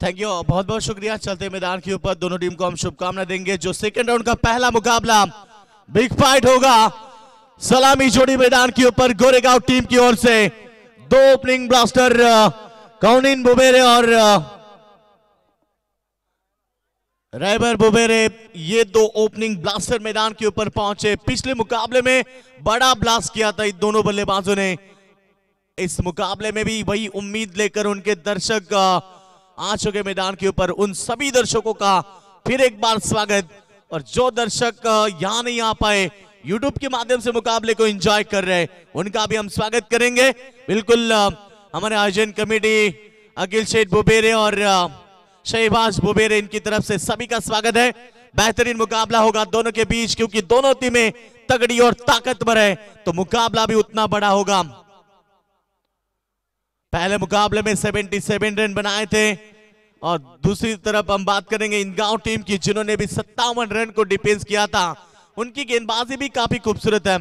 Thank you, बहुत बहुत शुक्रिया। चलते मैदान के ऊपर दोनों टीम को हम शुभकामना देंगे। जो सेकंड राउंड का पहला मुकाबला बिग फाइट होगा, सलामी जोड़ी मैदान के ऊपर गोरेगांव टीम की ओर से दो ओपनिंग ब्लास्टर कौनिन बुबेरे और रैबर बुबेरे, ये दो ओपनिंग ब्लास्टर मैदान के ऊपर पहुंचे। पिछले मुकाबले में बड़ा ब्लास्ट किया था इन दोनों बल्लेबाजों ने। इस मुकाबले में भी वही उम्मीद लेकर उनके दर्शक आ चुके मैदान के ऊपर। उन सभी दर्शकों का फिर एक बार स्वागत। और जो दर्शक यहां नहीं आ पाए, यूट्यूब के माध्यम से मुकाबले को एंजॉय कर रहे हैं, उनका भी हम स्वागत करेंगे। बिल्कुल हमारे आयोजन कमेटी अखिल शेठ बुबेरे और शहबाज बुबेरे, इनकी तरफ से सभी का स्वागत है। बेहतरीन मुकाबला होगा दोनों के बीच, क्योंकि दोनों टीमें तगड़ी और ताकतवर है, तो मुकाबला भी उतना बड़ा होगा। पहले मुकाबले में 77 रन बनाए थे और दूसरी तरफ हम बात करेंगे इन गांव टीम की, जिन्होंने भी 57 रन को डिफेंस किया था। उनकी गेंदबाजी भी काफी खूबसूरत है।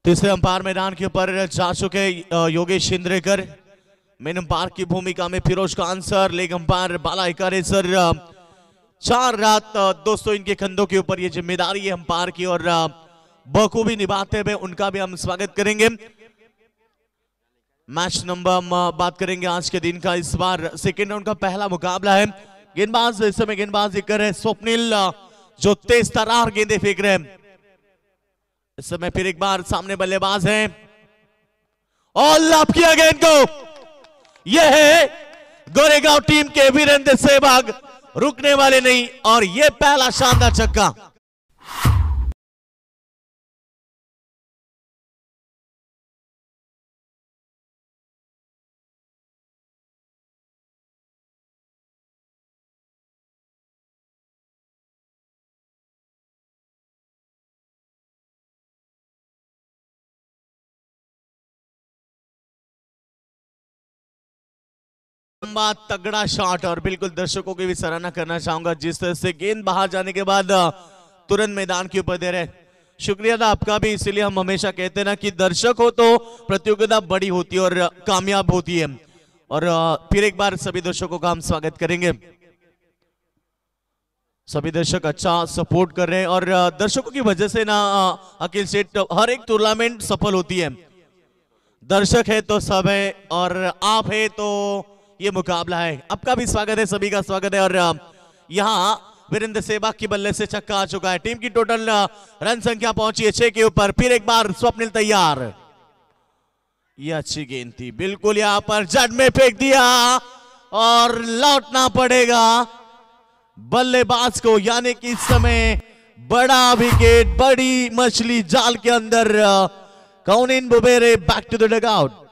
तीसरे अंपायर मैदान के ऊपर जा चुके योगेश इंद्रेकर। मेन अंपायर की भूमिका में Firoz Khan sir, leg umpire Bala Ikare sir. 4 रात दोस्तों इनके कंधों के ऊपर ये जिम्मेदारी है अंपायर की, और बखूबी निभाते हुए उनका भी हम स्वागत करेंगे। मैच नंबर हम बात करेंगे आज के दिन का। इस बार सेकेंड राउंड का पहला मुकाबला है। गेंदबाज इस समय गेंदबाजी कर रहे स्वप्निल, जो तेज तरार गेंदे फेंक रहे हैं। इस समय फिर एक बार सामने बल्लेबाज हैं और लाभ किया गेंद को। यह है गोरेगांव टीम के वीरेंद्र सहवाग, रुकने वाले नहीं, और यह पहला शानदार छक्का। तगड़ा शॉट, और बिल्कुल दर्शकों की भी सराहना करना चाहूंगा जिस तरह से गेंद बाहर जाने के बाद तुरंत मैदान के ऊपर दे रहे। शुक्रिया था आपका भी। इसीलिए हम हमेशा कहते हैं ना कि दर्शक हो तो प्रतियोगिता बड़ी होती है और कामयाब होती है। और फिर एक बार सभी दर्शकों का हम स्वागत करेंगे। सभी दर्शक अच्छा सपोर्ट कर रहे हैं, और दर्शकों की वजह से ना अखिल सेठ हर एक टूर्नामेंट सफल होती है। दर्शक है तो सब है, और आप है तो ये मुकाबला है। आपका भी स्वागत है, सभी का स्वागत है। और यहाँ वीरेंद्र सहवाग की बल्ले से छक्का आ चुका है। टीम की टोटल रन संख्या पहुंची है 6 के ऊपर। फिर एक बार स्वप्निल तैयार, ये अच्छी गेंद थी, बिल्कुल यहाँ पर जड़ में फेंक दिया और लौटना पड़ेगा बल्लेबाज को। यानी कि इस समय बड़ा विकेट, बड़ी मछली जाल के अंदर। कौनिन बुबेरे बैक टू द डगआउट।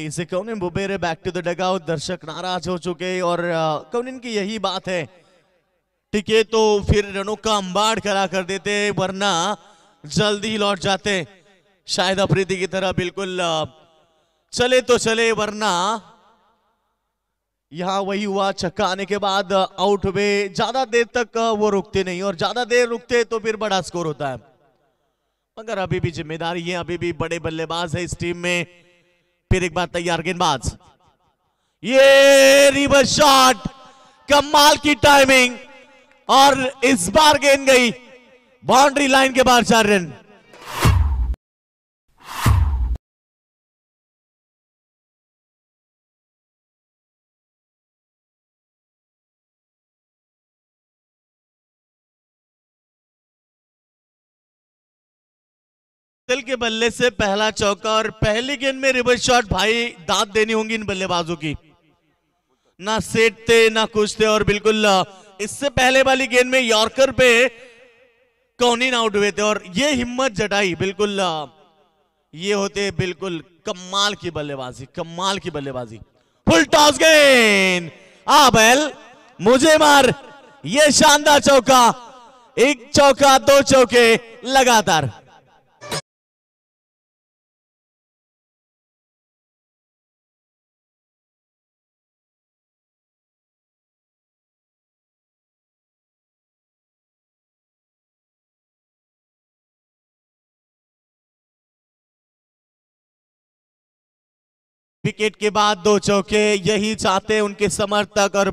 से कौनिन बुबेरे बैक टू द डगआउट। दर्शक नाराज हो चुके, और कौनिन की यही बात है, टिके तो फिर रनों का अंबाड़ खड़ा कर देते, वरना जल्दी ही लौट जाते। शायद अफरीदी की तरह बिल्कुल चले तो चले, वरना यहां वही हुआ। छक्का आने के बाद आउट हुए, ज्यादा देर तक वो रुकते नहीं, और ज्यादा देर रुकते तो फिर बड़ा स्कोर होता है। मगर अभी भी जिम्मेदारी है, अभी भी बड़े बल्लेबाज है इस टीम में। फिर एक बार तैयार गेंदबाज, ये रिवर्स शॉट, कमाल की टाइमिंग, और इस बार गेंद गई बाउंड्री लाइन के बाहर। 4 रन। दिल के बल्ले से पहला चौका, और पहली गेंद में रिवर्स शॉट। भाई दांत देनी होंगी इन बल्लेबाजों की। ना सेट थे ना कुछ थे, और बिल्कुल इससे पहले वाली गेंद में यॉर्कर पे कौनिन आउट हुए थे, और ये हिम्मत जटाई बिल्कुल ये होते बिल्कुल कमाल की बल्लेबाजी, कमाल की बल्लेबाजी। फुल टॉस गेंद, आ बैल मुझे मार, ये शानदार चौका, एक चौका दो चौके लगातार। विकेट के बाद दो चौके, यही चाहते उनके समर्थक, और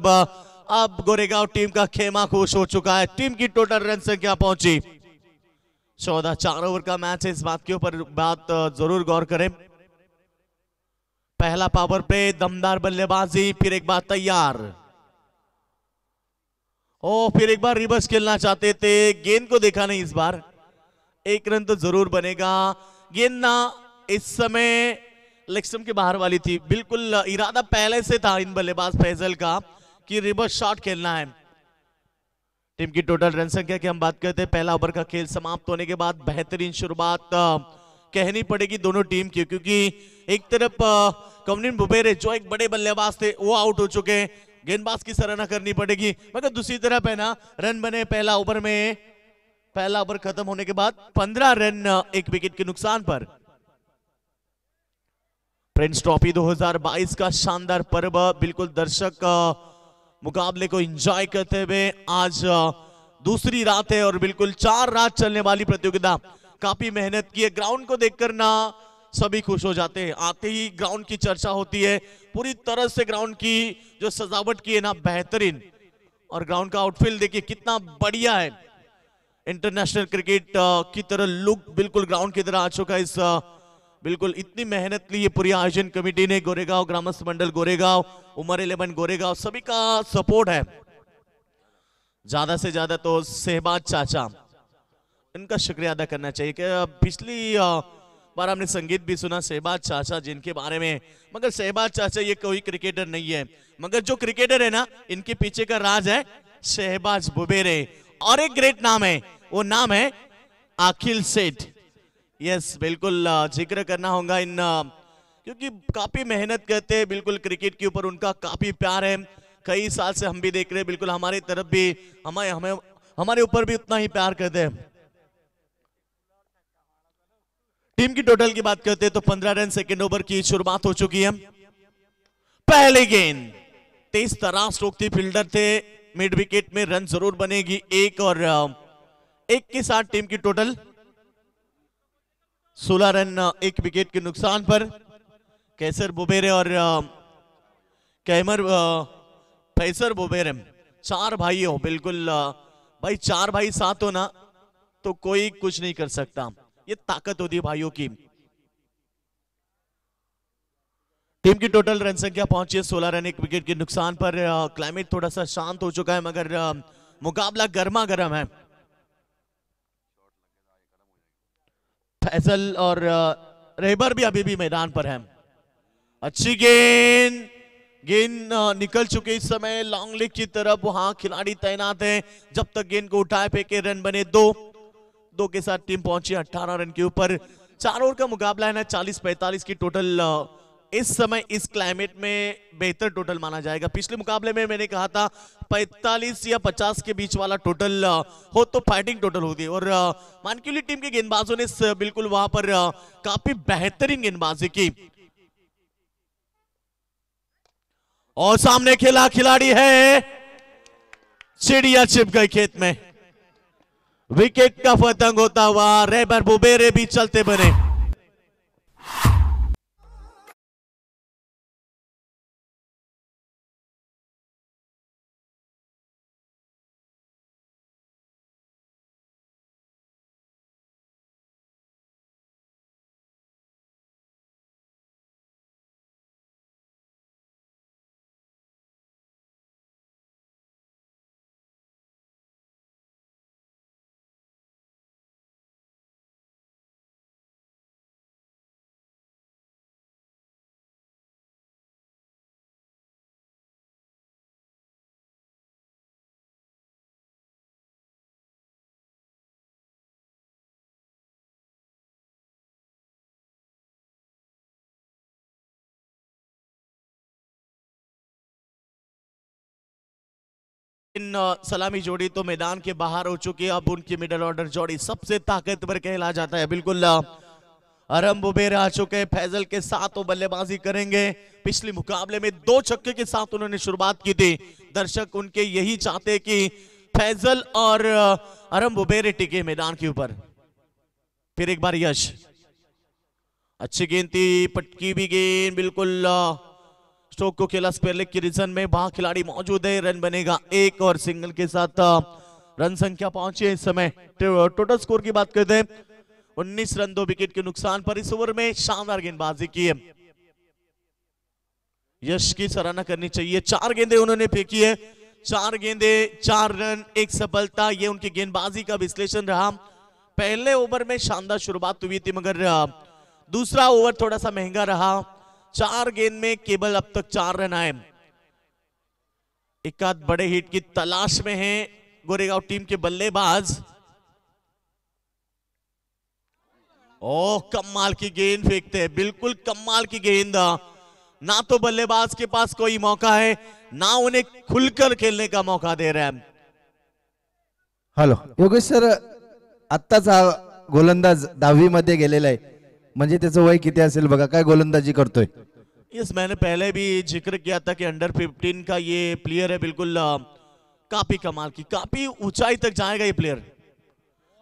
अब गोरेगांव टीम का खेमा खुश हो चुका है। टीम की टोटल रन संख्या पहुंची 14। 4 ओवर का मैच है, इस बात के ऊपर बात जरूर गौर करें। पहला पावर प्ले, दमदार बल्लेबाजी, फिर एक बार तैयार, ओ फिर एक बार रिवर्स खेलना चाहते थे, गेंद को देखा नहीं इस बार। एक रन तो जरूर बनेगा। गेंद ना इस समय लेग स्टंप के बाहर वाली थी, बिल्कुल इरादा पहले से था इन बल्लेबाज फैजल का कि रिवर्स शॉट खेलना है। टीम की टोटल रन संख्या की हम बात करते हैं। पहला ओवर का खेल समाप्त होने के बाद बेहतरीन शुरुआत कहनी पड़ेगी दोनों टीम की, क्योंकि एक तरफ कमलिन बुबेरे जो एक बड़े बल्लेबाज थे वो आउट हो चुके हैं, गेंदबाज की सराहना करनी पड़ेगी। मगर दूसरी तरफ है ना, रन बने पहला ओवर में, पहला ओवर खत्म होने के बाद 15 रन एक विकेट के नुकसान पर। प्रिंस ट्रॉफी 2022 का शानदार पर्व, बिल्कुल दर्शक मुकाबले को एंजॉय करते हुए आज दूसरी रात है, और बिल्कुल 4 रात चलने वाली प्रतियोगिता। काफी मेहनत की है, ग्राउंड को देखकर ना सभी खुश हो जाते हैं। आते ही ग्राउंड की चर्चा होती है, पूरी तरह से ग्राउंड की जो सजावट की है ना, बेहतरीन। और ग्राउंड का आउटफील्ड देखिए कितना बढ़िया है, इंटरनेशनल क्रिकेट की तरह लुक बिल्कुल ग्राउंड की तरह आ चुका है। इस बिल्कुल इतनी मेहनत ली है पूरी आयोजन कमेटी ने, गोरेगांव ग्रामस्थ मंडल गोरेगांव, उमर 11 गोरेगांव, सभी का सपोर्ट है। ज्यादा से ज्यादा तो सहबाज चाचा, इनका शुक्रिया अदा करना चाहिए कि पिछली बार हमने संगीत भी सुना सहबाज चाचा जिनके बारे में, मगर सहबाज चाचा ये कोई क्रिकेटर नहीं है, मगर जो क्रिकेटर है ना, इनके पीछे का राज है शहबाज बुबेरे। और एक ग्रेट नाम है, वो नाम है अखिल सेठ। यस, बिल्कुल जिक्र करना होगा इन क्योंकि काफी मेहनत करते हैं, बिल्कुल क्रिकेट के ऊपर उनका काफी प्यार है। कई साल से हम भी देख रहे हैं, बिल्कुल हमारी तरफ भी, हमें हमें हमारे ऊपर भी उतना ही प्यार करते हैं। टीम की टोटल की बात करते हैं तो 15 रन सेकेंड ओवर की शुरुआत हो चुकी है। पहली गेंद, तेज तरार स्ट्रोक थी, फील्डर थे, मिड विकेट में रन जरूर बनेगी एक, और एक के साथ टीम की टोटल 16 रन एक विकेट के नुकसान पर। कैसर बुबेरे और कैमर फैसर बुबेरे, चार भाई हो, बिल्कुल भाई चार भाई साथ हो ना तो कोई कुछ नहीं कर सकता, ये ताकत होती है भाइयों की। टीम की टोटल रन संख्या पहुंची है 16 रन एक विकेट के नुकसान पर। क्लाइमेट थोड़ा सा शांत हो चुका है, मगर मुकाबला गर्मा गर्म है। फैसल और रहबर भी अभी भी मैदान पर है। अच्छी गेंद, गेंद निकल चुके इस समय लॉन्ग लेग की तरफ, वहां खिलाड़ी तैनात हैं। जब तक गेंद को उठाए फेंके, रन बने दो के साथ टीम पहुंची 18 रन के ऊपर। 4 ओवर का मुकाबला है ना, 40-45 की टोटल इस समय इस क्लाइमेट में बेहतर टोटल माना जाएगा। पिछले मुकाबले में मैंने कहा था 45 या 50 के बीच वाला टोटल हो तो फाइटिंग टोटल होती है, और मानकीली टीम के गेंदबाजों ने बिल्कुल वहां पर काफी बेहतरीन गेंदबाजी की। और सामने खेला खिलाड़ी है, चिड़िया छिप गई खेत में, विकेट का पतंग होता हुआ रहबर बुबेरे भी चलते बने। सलामी जोड़ी तो मैदान के बाहर हो चुकी है। अब उनकी मिडिल ऑर्डर जोड़ी सबसे ताकतवर कहला जाता है। बिल्कुल अरम बुबेर आ चुके हैं, फैजल के साथ वो बल्लेबाजी करेंगे। पिछले मुकाबले में 2 छक्के के साथ उन्होंने शुरुआत की थी। दर्शक उनके यही चाहते कि फैजल और अरम बुबेर टिके मैदान के ऊपर। फिर एक बार यश, अच्छी गेंद थी, पटकी भी गेंद, बिल्कुल स्टोक को खेला स्क्वायर लेग की रीजन में। वहां खिलाड़ी मौजूद है, रन बनेगा 1 और सिंगल के साथ रन संख्या पहुंची है इस समय। टोटल स्कोर की बात करते हैं 19 रन 2 विकेट के नुकसान पर। इस ओवर में शानदार गेंदबाजी की है, यश की सराहना करनी चाहिए। 4 गेंदें उन्होंने फेंकी है, 4 गेंदें 4 रन 1 सफलता। ये उनकी गेंदबाजी का विश्लेषण रहा। पहले ओवर में शानदार शुरुआत हुई थी, मगर दूसरा ओवर थोड़ा सा महंगा रहा। 4 गेंद में केवल अब तक 4 रन आए। एक आध बड़े हिट की तलाश में है गोरेगांव टीम के बल्लेबाज। ओ कमाल की गेंद फेंकते हैं, बिल्कुल कमाल की गेंद। ना तो बल्लेबाज के पास कोई मौका है, ना उन्हें खुलकर खेलने का मौका दे रहे हैं। हॅलो योगेश सर, आत्ताच हा गोलंदाज 10वी मध्ये गेलेला आहे, म्हणजे त्याचं वय किती असेल बघा, काय गोलंदाजी करतोय। यस, मैंने पहले भी जिक्र किया था कि अंडर 15 का ये प्लेयर है। बिल्कुल काफी कमाल की, काफी ऊंचाई तक जाएगा ये प्लेयर।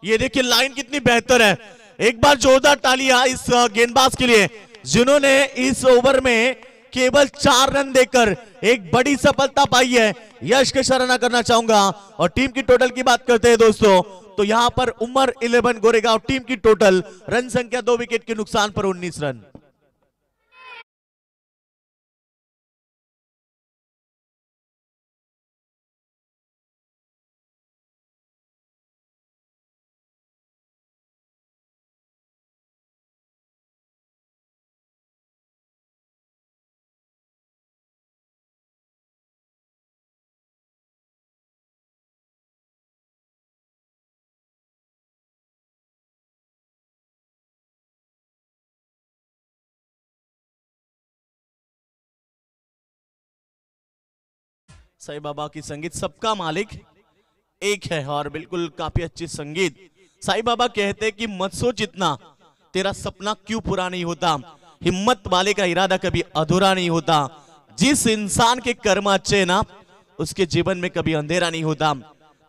ये देखिए लाइन कितनी बेहतर है। एक बार जोरदार तालियां इस गेंदबाज के लिए जिन्होंने इस ओवर में केवल 4 रन देकर एक बड़ी सफलता पाई है। यश की सराहना करना चाहूंगा। और टीम की टोटल की बात करते हैं दोस्तों, तो यहां पर उमर 11 गोरेगांव टीम की टोटल रन संख्या 2 विकेट के नुकसान पर 19 रन। साईं बाबा की संगीत सबका मालिक एक है, और बिल्कुल काफी अच्छी संगीत। साईं बाबा कहते कि मत सोच इतना, तेरा सपना क्यों पूरा नहीं होता। हिम्मत वाले का इरादा कभी अधूरा नहीं होता। जिस इंसान के कर्म अच्छे हैं ना, उसके जीवन में कभी अंधेरा नहीं होता।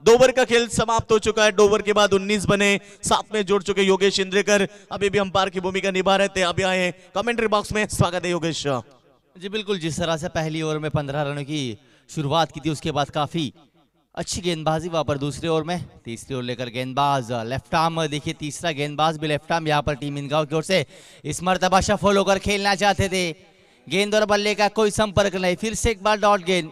2 ओवर का खेल समाप्त हो चुका है। 2 ओवर के बाद 19 बने, साथ में जुड़ चुके योगेश इंद्रेकर अभी भी अंपायर की भूमिका निभा रहे थे। अभी आए कमेंट्री बॉक्स में, स्वागत है योगेश। जी बिल्कुल, जिस तरह से पहली ओवर में 15 रनों की शुरुआत की थी, उसके बाद काफी अच्छी गेंदबाजी वहां पर दूसरी ओवर में। तीसरी ओवर लेकर गेंदबाज लेफ्ट आर्म, देखिए तीसरा गेंदबाज भी लेफ्ट आर्म यहाँ पर टीम इंदगांव की ओर से इस मर्तबा शफल होकर खेलना चाहते थे। गेंद और बल्ले का कोई संपर्क नहीं, फिर से एक बार डॉट गेंद।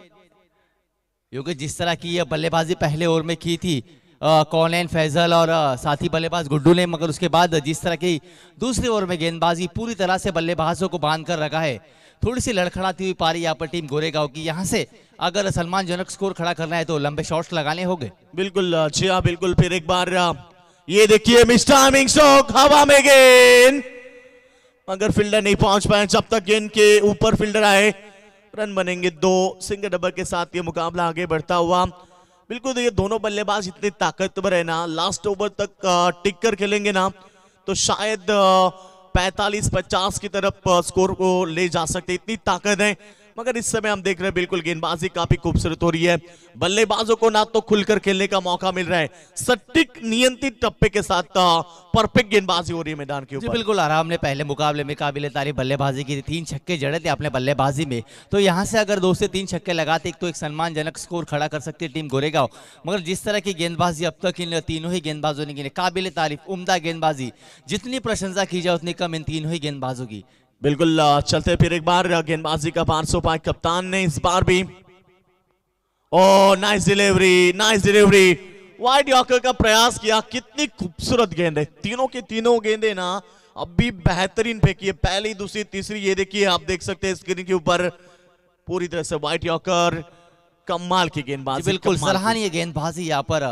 क्योंकि जिस तरह की यह बल्लेबाजी पहले ओवर में की थी कॉलेन फैजल और साथी बल्लेबाज गुड्डू ने, मगर उसके बाद जिस तरह की दूसरी ओवर में गेंदबाजी पूरी तरह से बल्लेबाजों को बांध कर रखा है। थोड़ी सी लड़खड़ाती हुई पारी यहाँ पर टीम गोरेगांव की। यहाँ से अगर सम्मानजनक स्कोर खड़ा करना है तो लंबे शॉट्स लगाने होंगे। बिल्कुल जी हाँ, बिल्कुल। फिर एक बार ये देखिए मिस्टर टाइमिंग स्ट्रोक, हवा में गेंद, मगर फील्डर नहीं पहुंच पाए। जब तक गेंद के ऊपर फील्डर आए रन बनेंगे 2। सिंगल डबल के साथ ये मुकाबला आगे बढ़ता हुआ। बिल्कुल ये दोनों बल्लेबाज इतने ताकतवर है ना, लास्ट ओवर तक टिक कर खेलेंगे ना तो शायद 45-50 की तरफ स्कोर को ले जा सकते, इतनी ताकत है। मगर इस समय हम देख रहे हैं बिल्कुल गेंदबाजी काफी खूबसूरत हो रही है। बल्लेबाजों को ना तो खुलकर खेलने का मौका मिल रहा है, सटीक नियंत्रित टप्पे के साथ परफेक्ट गेंदबाजी हो रही है मैदान के ऊपर। बिल्कुल, आराम ने पहले मुकाबले में काबिल तारीफ बल्लेबाजी की थी। 3 छक्के जड़े थे अपने बल्लेबाजी में, तो यहाँ से अगर 2 से 3 छक्के लगाते तो एक सम्मानजनक स्कोर खड़ा कर सकती है टीम गोरेगांव। मगर जिस तरह की गेंदबाजी अब तक इन तीनों ही गेंदबाजों ने की, काबिल तारीफ उम्दा गेंदबाजी, जितनी प्रशंसा की जाए उतनी कम इन तीनों ही गेंदबाजों की। बिल्कुल चलते फिर एक बार गेंदबाजी का 500 पाए कप्तान ने इस बार भी। Oh nice delivery, nice delivery, wide yorker का प्रयास किया। कितनी खूबसूरत गेंद है, तीनों की तीनों गेंदें ना अभी बेहतरीन फेंकी है। पहली, दूसरी, तीसरी, ये देखिए आप देख सकते हैं स्क्रीन के ऊपर पूरी तरह से वाइड यॉर्कर, कमाल की गेंदबाजी। बिल्कुल सराहनीय गेंदबाजी यहाँ पर,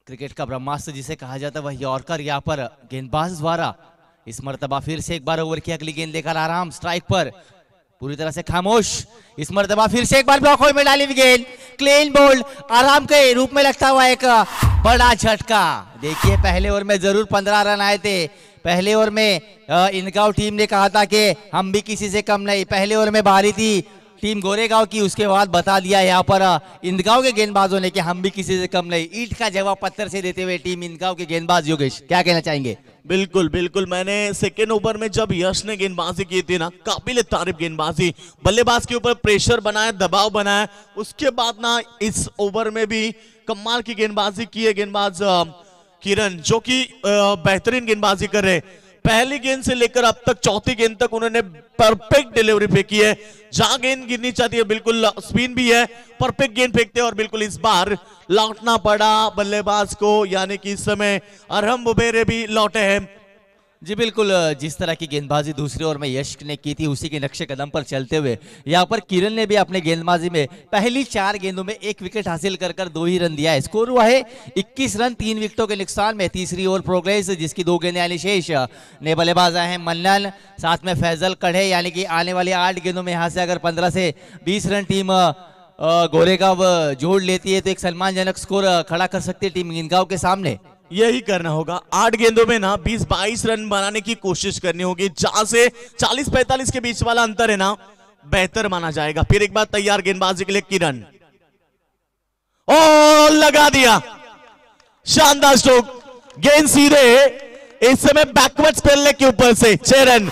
क्रिकेट का ब्रह्मास्त्र जिसे कहा जाता है वह यॉर्कर यहाँ पर गेंदबाज द्वारा इस मर्तबा फिर से एक बार ओवर की अगली गेंद लेकर आराम स्ट्राइक पर पूरी तरह से खामोश। इस मर्तबा फिर से एक बार ब्लॉक होल में डाली हुई गेंद, क्लीन बोल्ड, आराम के रूप में लगता हुआ एक बड़ा झटका। देखिए पहले ओवर में जरूर 15 रन आए थे। पहले ओवर में इंदगांव टीम ने कहा था कि हम भी किसी से कम नहीं। पहले ओवर में बारी थी टीम गोरेगांव की, उसके बाद बता दिया यहाँ पर इंदगांव के गेंदबाजों ने कि हम भी किसी से कम नहीं। ईंट का जवाब पत्थर से देते हुए टीम इंदगांव के गेंदबाज योगेश, क्या कहना चाहेंगे? बिल्कुल बिल्कुल, मैंने सेकेंड ओवर में जब यश ने गेंदबाजी की थी ना, काबिल तारीफ गेंदबाजी, बल्लेबाज के ऊपर प्रेशर बनाया, दबाव बनाया। उसके बाद ना इस ओवर में भी कमाल की गेंदबाजी की है गेंदबाज किरण, जो कि बेहतरीन गेंदबाजी कर रहे। पहली गेंद से लेकर अब तक चौथी गेंद तक उन्होंने परफेक्ट डिलीवरी फेंकी है। जहां गेंद गिरनी चाहती है बिल्कुल स्पिन भी है, परफेक्ट गेंद फेंकते हैं। और बिल्कुल इस बार लौटना पड़ा बल्लेबाज को, यानी कि इस समय अरहम बुबेरे भी लौटे हैं। जी बिल्कुल, जिस तरह की गेंदबाजी दूसरे ओवर में यश ने की थी उसी के नक्शे कदम पर चलते हुए यहाँ पर किरण ने भी अपने गेंदबाजी में पहली 4 गेंदों में 1 विकेट हासिल कर 2 ही रन दिया है। स्कोर हुआ है 21 रन 3 विकेटों के नुकसान में। तीसरी ओवर प्रोग्रेस, जिसकी 2 गेंदें यानी शेष ने बल्लेबाज आए हैं मन्नन, साथ में फैजल कढ़े, यानी कि आने वाली 8 गेंदों में यहाँ से अगर 15 से 20 रन टीम गोरेगांव जोड़ लेती है तो एक सम्मानजनक स्कोर खड़ा कर सकती है टीम इंदगांव के सामने। यही करना होगा, 8 गेंदों में ना 20-22 रन बनाने की कोशिश करनी होगी। जहां से 40-45 के बीच वाला अंतर है ना, बेहतर माना जाएगा। फिर एक बार तैयार गेंदबाजी के लिए किरण, ओ लगा दिया, शानदार स्ट्रोक, गेंद सीधे। इस समय बैकवर्ड स्पेल के ऊपर से 6 रन,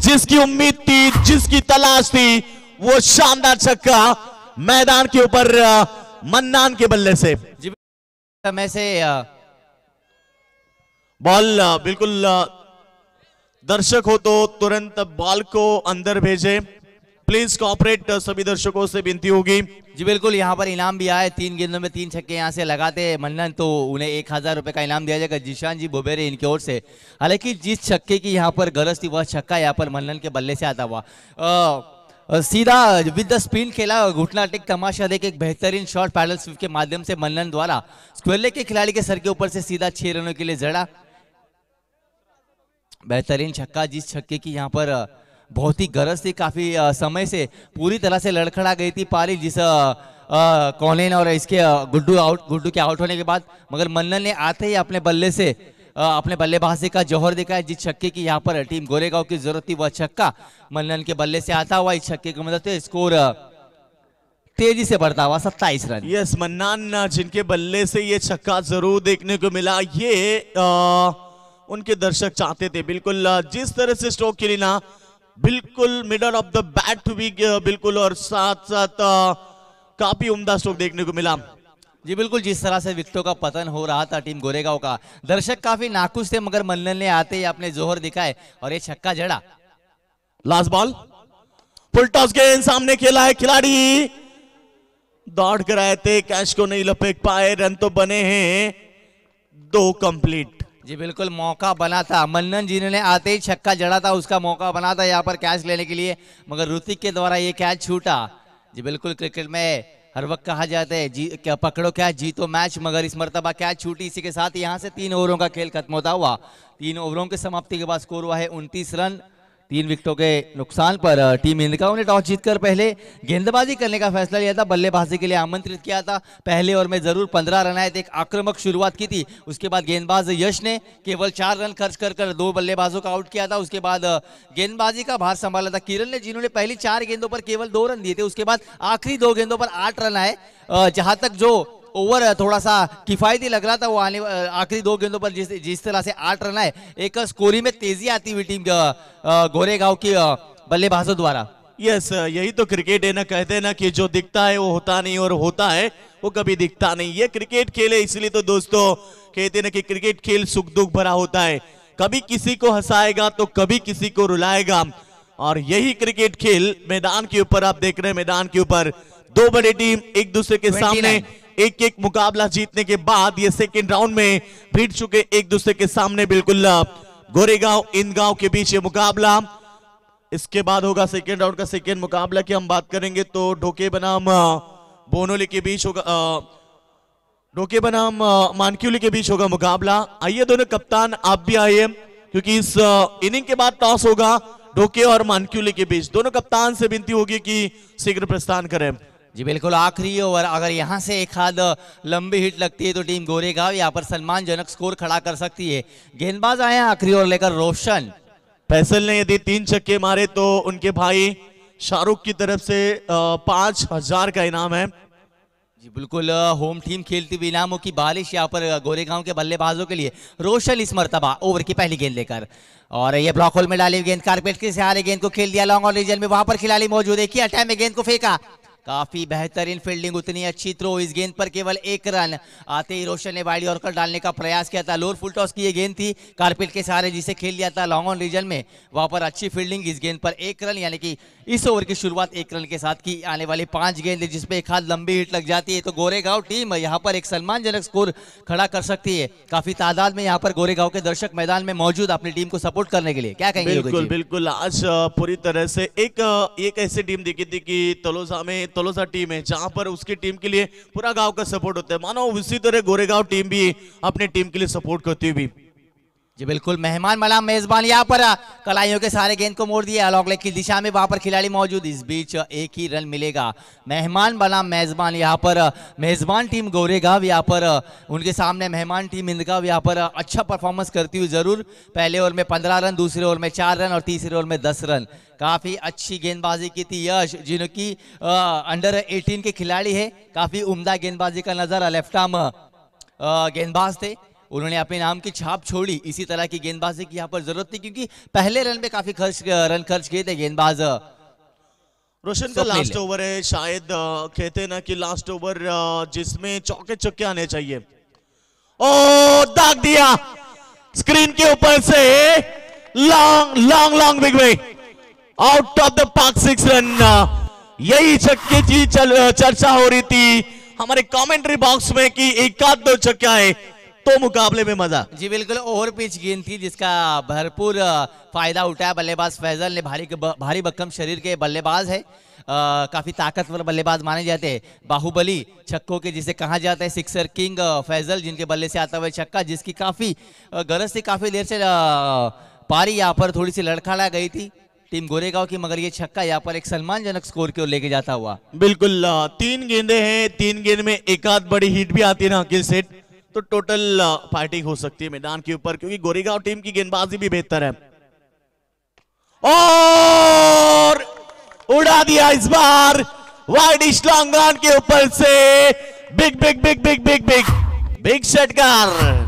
जिसकी उम्मीद थी, जिसकी तलाश थी, वो शानदार छक्का मैदान के ऊपर मन्नान के बल्ले से। समय से बॉल बिल्कुल, दर्शक हो तो तुरंत बॉल को अंदर भेजे, प्लीज कोऑपरेट, सभी दर्शकों से विनती होगी। जी बिल्कुल, यहाँ पर इनाम भी आए। 3 गेंदों में 3 छक्के यहाँ से लगाते मन्नन तो उन्हें 1000 रुपए का इनाम दिया जाएगा जिशान जी बुबेरे इनकी ओर से। हालांकि जिस छक्के की यहाँ पर गरज थी वह छक्का यहाँ पर मन्नन के बल्ले से आता हुआ सीधा विद द स्पिन खेला, घुटना टेक तमाशा देख एक बेहतरीन शॉट पैडल स्विफ्ट के माध्यम से मन्नन द्वारा स्क्वायर लेग के खिलाड़ी के सर के ऊपर से सीधा 6 रनों के लिए जड़ा। बेहतरीन छक्का, जिस छक्के की यहाँ पर बहुत ही गरज थी, काफी समय से पूरी तरह से लड़खड़ा गई थी पारी, जिस कॉलिन और इसके गुड्डू के आउट होने के बाद। मगर मन्नन ने आते ही अपने बल्ले से अपने बल्लेबाजी का जौहर दिखाया। जिस छक्के की यहाँ पर टीम गोरेगांव की जरूरत थी वह छक्का मन्नन के बल्ले से आता हुआ। इस छक्के की मदद से स्कोर तेजी से बढ़ता हुआ 27 रन। यस, मन्नान जिनके बल्ले से ये छक्का जरूर देखने को मिला, ये उनके दर्शक चाहते थे। बिल्कुल जिस तरह से स्ट्रोक खेली ना, बिल्कुल middle of the bat to be, बिल्कुल, और साथ साथ काफी उम्दा स्ट्रोक देखने को मिला। जी बिल्कुल, जिस तरह से विकेटों का पतन हो रहा था टीम गोरेगांव का, दर्शक काफी नाखुश थे, मगर मन्नन ने आते ही अपने जोहर दिखाए और ये छक्का जड़ा। लास्ट बॉल, फुल टॉस गेंद सामने खेला है खिलाड़ी, दौड़ कर आए थे, कैच को नहीं लपेट पाए, रन तो बने हैं 2 कंप्लीट। जी बिल्कुल, मौका बना था, मन्नन जिन्होंने आते ही छक्का जड़ा था उसका मौका बना था यहाँ पर कैच लेने के लिए, मगर ऋतिक के द्वारा ये कैच छूटा। जी बिल्कुल, क्रिकेट में हर वक्त कहा जाता है क्या पकड़ो कैच जीतो मैच, मगर इस मर्तबा कैच छूटी। इसी के साथ यहाँ से 3 ओवरों का खेल खत्म होता हुआ। 3 ओवरों की समाप्ति के बाद स्कोर हुआ है 29 रन 3 विकेटों के नुकसान पर। टीम इंदगांव ने टॉस जीतकर पहले गेंदबाजी करने का फैसला लिया था, बल्लेबाजी के लिए आमंत्रित किया था। पहले ओवर में जरूर 15 रन आए थे, एक आक्रामक शुरुआत की थी। उसके बाद गेंदबाज यश ने केवल 4 रन खर्च कर 2 बल्लेबाजों का आउट किया था। उसके बाद गेंदबाजी का भार संभाला था किरण ने, जिन्होंने पहली 4 गेंदों पर केवल 2 रन दिए थे। उसके बाद आखिरी 2 गेंदों पर 8 रन आए। जहां तक जो ओवर थोड़ा सा किफायती लग रहा था, वो आने आखिरी 2 गेंदों पर जिस तरह से 8 रन आए, एक स्कोरिंग में तेजी आती हुई टीम गोरेगांव की बल्लेबाजों द्वारा। यस, यही तो क्रिकेट है ना, कहते हैं ना कि जो दिखता है वो होता नहीं और होता है वो कभी दिखता नहीं। ये क्रिकेट खेल है, इसलिए तो दोस्तों कहते हैं ना कि क्रिकेट खेल सुख दुख भरा होता है, कभी किसी को हंसाएगा तो कभी किसी को रुलाएगा। और यही क्रिकेट खेल मैदान के ऊपर आप देख रहे हैं, मैदान के ऊपर 2 बड़ी टीम एक दूसरे के सामने एक मुकाबला जीतने के बाद ये सेकेंड राउंड में भिड़ चुके एक दूसरे के सामने। बिल्कुल गोरेगांव इंदगांव के बीच ये मुकाबला, इसके बाद होगा सेकेंड राउंड का सेकेंड मुकाबला की हम बात करेंगे तो ढोके बनाम बोनोली के बीच होगा, ढोके बनाम मानक्यूली के बीच होगा मुकाबला। आइए दोनों कप्तान आप भी आइए, क्योंकि इस इनिंग के बाद टॉस होगा ढोके और मानक्यूली के बीच। दोनों कप्तान से विनती होगी कि शीघ्र प्रस्थान करें। जी बिल्कुल, आखिरी ओवर, अगर यहाँ से एक हाथ लंबी हिट लगती है तो टीम गोरेगांव यहाँ पर सम्मानजनक स्कोर खड़ा कर सकती है। गेंदबाज आए हैं आखिरी ओवर लेकर रोशन। फैसल ने यदि 3 छक्के मारे तो उनके भाई शाहरुख की तरफ से 5,000 का इनाम है। जी बिल्कुल, होम टीम खेलती हुई इनामों की बारिश यहाँ पर गोरेगांव के बल्लेबाजों के लिए। रोशन इस मर्तबा ओवर की पहली गेंद लेकर, और ये ब्लॉक होल में डाली गेंद, कारपेट के सहारे गेंद को खेल दिया लॉन्ग ऑन रीजन में। वहां पर खिलाड़ी मौजूद है, किया टाइम में गेंद को फेंका, काफी बेहतरीन फील्डिंग, उतनी अच्छी थ्रो। इस गेंद पर केवल 1 रन आते ही रोशन ने वाइड यॉर्कर डालने का प्रयास किया था। लोअर फुल टॉस की ये गेंद थी, कारपेट के सहारे जिसे खेल लिया था लॉन्ग ऑन रीजन में। वहां पर अच्छी फील्डिंग, इस गेंद पर 1 रन, यानी कि इस ओवर की शुरुआत 1 रन के साथ की। आने वाली 5 गेंद जिसपे एक हाथ लंबी हिट लग जाती है तो गोरेगांव टीम यहाँ पर एक सम्मानजनक स्कोर खड़ा कर सकती है। काफी तादाद में यहाँ पर गोरेगांव के दर्शक मैदान में मौजूद अपनी टीम को सपोर्ट करने के लिए। क्या कहेंगे? बिल्कुल बिल्कुल, आज पूरी तरह से एक ऐसी टीम दिखी थी कि तलोजा टीम है जहां पर उसकी टीम के लिए पूरा गांव का सपोर्ट होता है। मानो उसी तरह गोरेगांव टीम भी अपनी टीम के लिए सपोर्ट करती हुई। जी बिल्कुल, मेहमान मलाम मेजबान यहाँ पर कलाइयों के सारे गेंद को मोड़ दिया लॉन्ग लेग की दिशा में। वहां पर खिलाड़ी मौजूद, इस बीच 1 ही रन मिलेगा। मेहमान बनाम मेजबान, यहाँ पर मेजबान टीम गोरेगांव यहाँ पर उनके सामने मेहमान टीम इंदगांव यहाँ पर अच्छा परफॉर्मेंस करती हुई जरूर। पहले ओवर में 15 रन, दूसरे ओवर में 4 रन और तीसरे ओवर में 10 रन। काफी अच्छी गेंदबाजी की थी यश, जिनकी अंडर 18 के खिलाड़ी है। काफी उम्दा गेंदबाजी का नजारा, लेफ्ट आर्म गेंदबाज थे, उन्होंने अपने नाम की छाप छोड़ी। इसी तरह की गेंदबाजी की यहाँ पर जरूरत थी क्योंकि पहले रन में काफी रन खर्च किए थे गेंदबाज। रोशन का लास्ट ओवर है, शायद कहते हैं ना कि लास्ट ओवर जिसमें चौके छक्के आने चाहिए। ओ दाग दिया स्क्रीन के ऊपर से, long big way, out of the park, 6 run. यही छक्के की चर्चा हो रही थी हमारे कमेंट्री बॉक्स में कि 1-2 छक्का है तो मुकाबले में मजा। जी बिल्कुल, ओवर पिच गेंद थी जिसका भरपूर फायदा उठाया बल्लेबाज फैजल ने। भारी भक्कम शरीर के बल्लेबाज है, काफी ताकतवर बल्लेबाज माने जाते हैं। बाहुबली छक्कों के जिसे कहा जाता है, सिक्सर किंग फैजल, जिनके बल्ले से आता हुआ छक्का, जिसकी काफी गरज से काफी देर से पारी यहाँ पर थोड़ी सी लड़खड़ा गई थी टीम गोरेगांव की, मगर ये छक्का यहाँ पर एक सम्मानजनक स्कोर की ओर लेके जाता हुआ। बिल्कुल, 3 गेंदे हैं, 3 गेंद में एक आध बड़ी हिट भी आती है ना अखिल सेठ, तो टोटल फाइटिंग हो सकती है मैदान के ऊपर, क्योंकि गोरेगांव टीम की गेंदबाजी भी बेहतर है। और उड़ा दिया इस बार वाइड लॉन्ग ऑन के ऊपर से, बिग षटकार।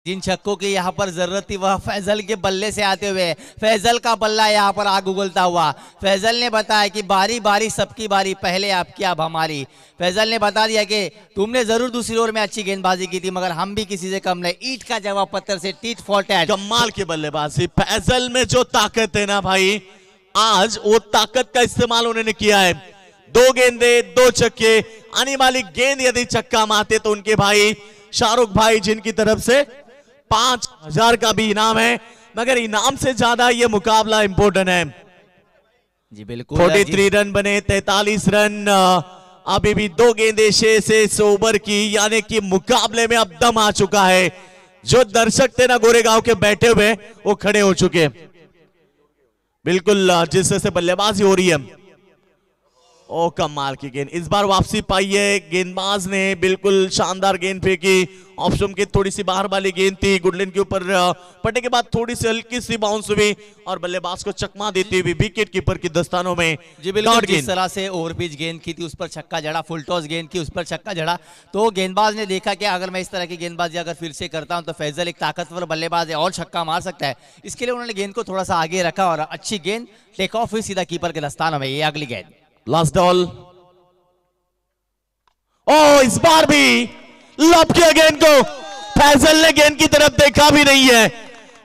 जिन छक्कों की यहाँ पर जरूरत थी वह फैजल के बल्ले से आते हुए, फैजल का बल्ला यहाँ पर आग उगलता हुआ। फैजल ने बताया कि बारी बारी सबकी बारी, पहले आपकी अब हमारी। फैजल ने बता दिया कि तुमने जरूर दूसरी ओवर में अच्छी गेंदबाजी की थी मगर हम भी किसी से कम नहीं। ईंट का जवाब पत्थर से, टीट फॉर टैट। कमाल की बल्लेबाजी, फैजल में जो ताकत है ना भाई, आज वो ताकत का इस्तेमाल उन्होंने किया है। 2 गेंदे 2 छक्के, आने वाली गेंद यदि छक्का मारते तो उनके भाई शाहरुख भाई, जिनकी तरफ से 5,000 का भी इनाम है, मगर इनाम से ज्यादा ये मुकाबला इंपॉर्टेंट है। जी बिल्कुल, 43 रन बने, 43 रन, अभी भी 2 गेंदे शेष है इस ओवर की, यानी कि मुकाबले में अब दम आ चुका है। जो दर्शक थे ना गोरेगांव के बैठे हुए, वो खड़े हो चुके। बिल्कुल, जिस तरह से बल्लेबाजी हो रही है, ओ कमाल की गेंद, इस बार वापसी पाई है गेंदबाज ने, बिल्कुल शानदार गेंद फेंकी। ऑप्शन की थोड़ी सी बाहर वाली गेंद थी, गुडलैंड के ऊपर पड़ने के बाद थोड़ी सी हल्की सी बाउंस हुई और बल्लेबाज को चकमा देती हुई विकेट कीपर की दस्तानों में। जी बिल्कुल, जिस तरह से ओवर पिच गेंद की थी उस पर छक्का जड़ा, फुल टॉस गेंद की उस पर छक्का जड़ा, तो गेंदबाज ने देखा कि अगर मैं इस तरह की गेंदबाजी अगर फिर से करता हूं तो फैजल एक ताकतवर बल्लेबाज है और छक्का मार सकता है। इसके लिए उन्होंने गेंद को थोड़ा सा आगे रखा और अच्छी गेंद टेक ऑफ हुई सीधा कीपर के दस्तानों में। ये अगली गेंद, लास्ट बॉल, ओ इस बार भी लॉब किया गेंद को। फैजल ने गेंद की तरफ देखा भी नहीं है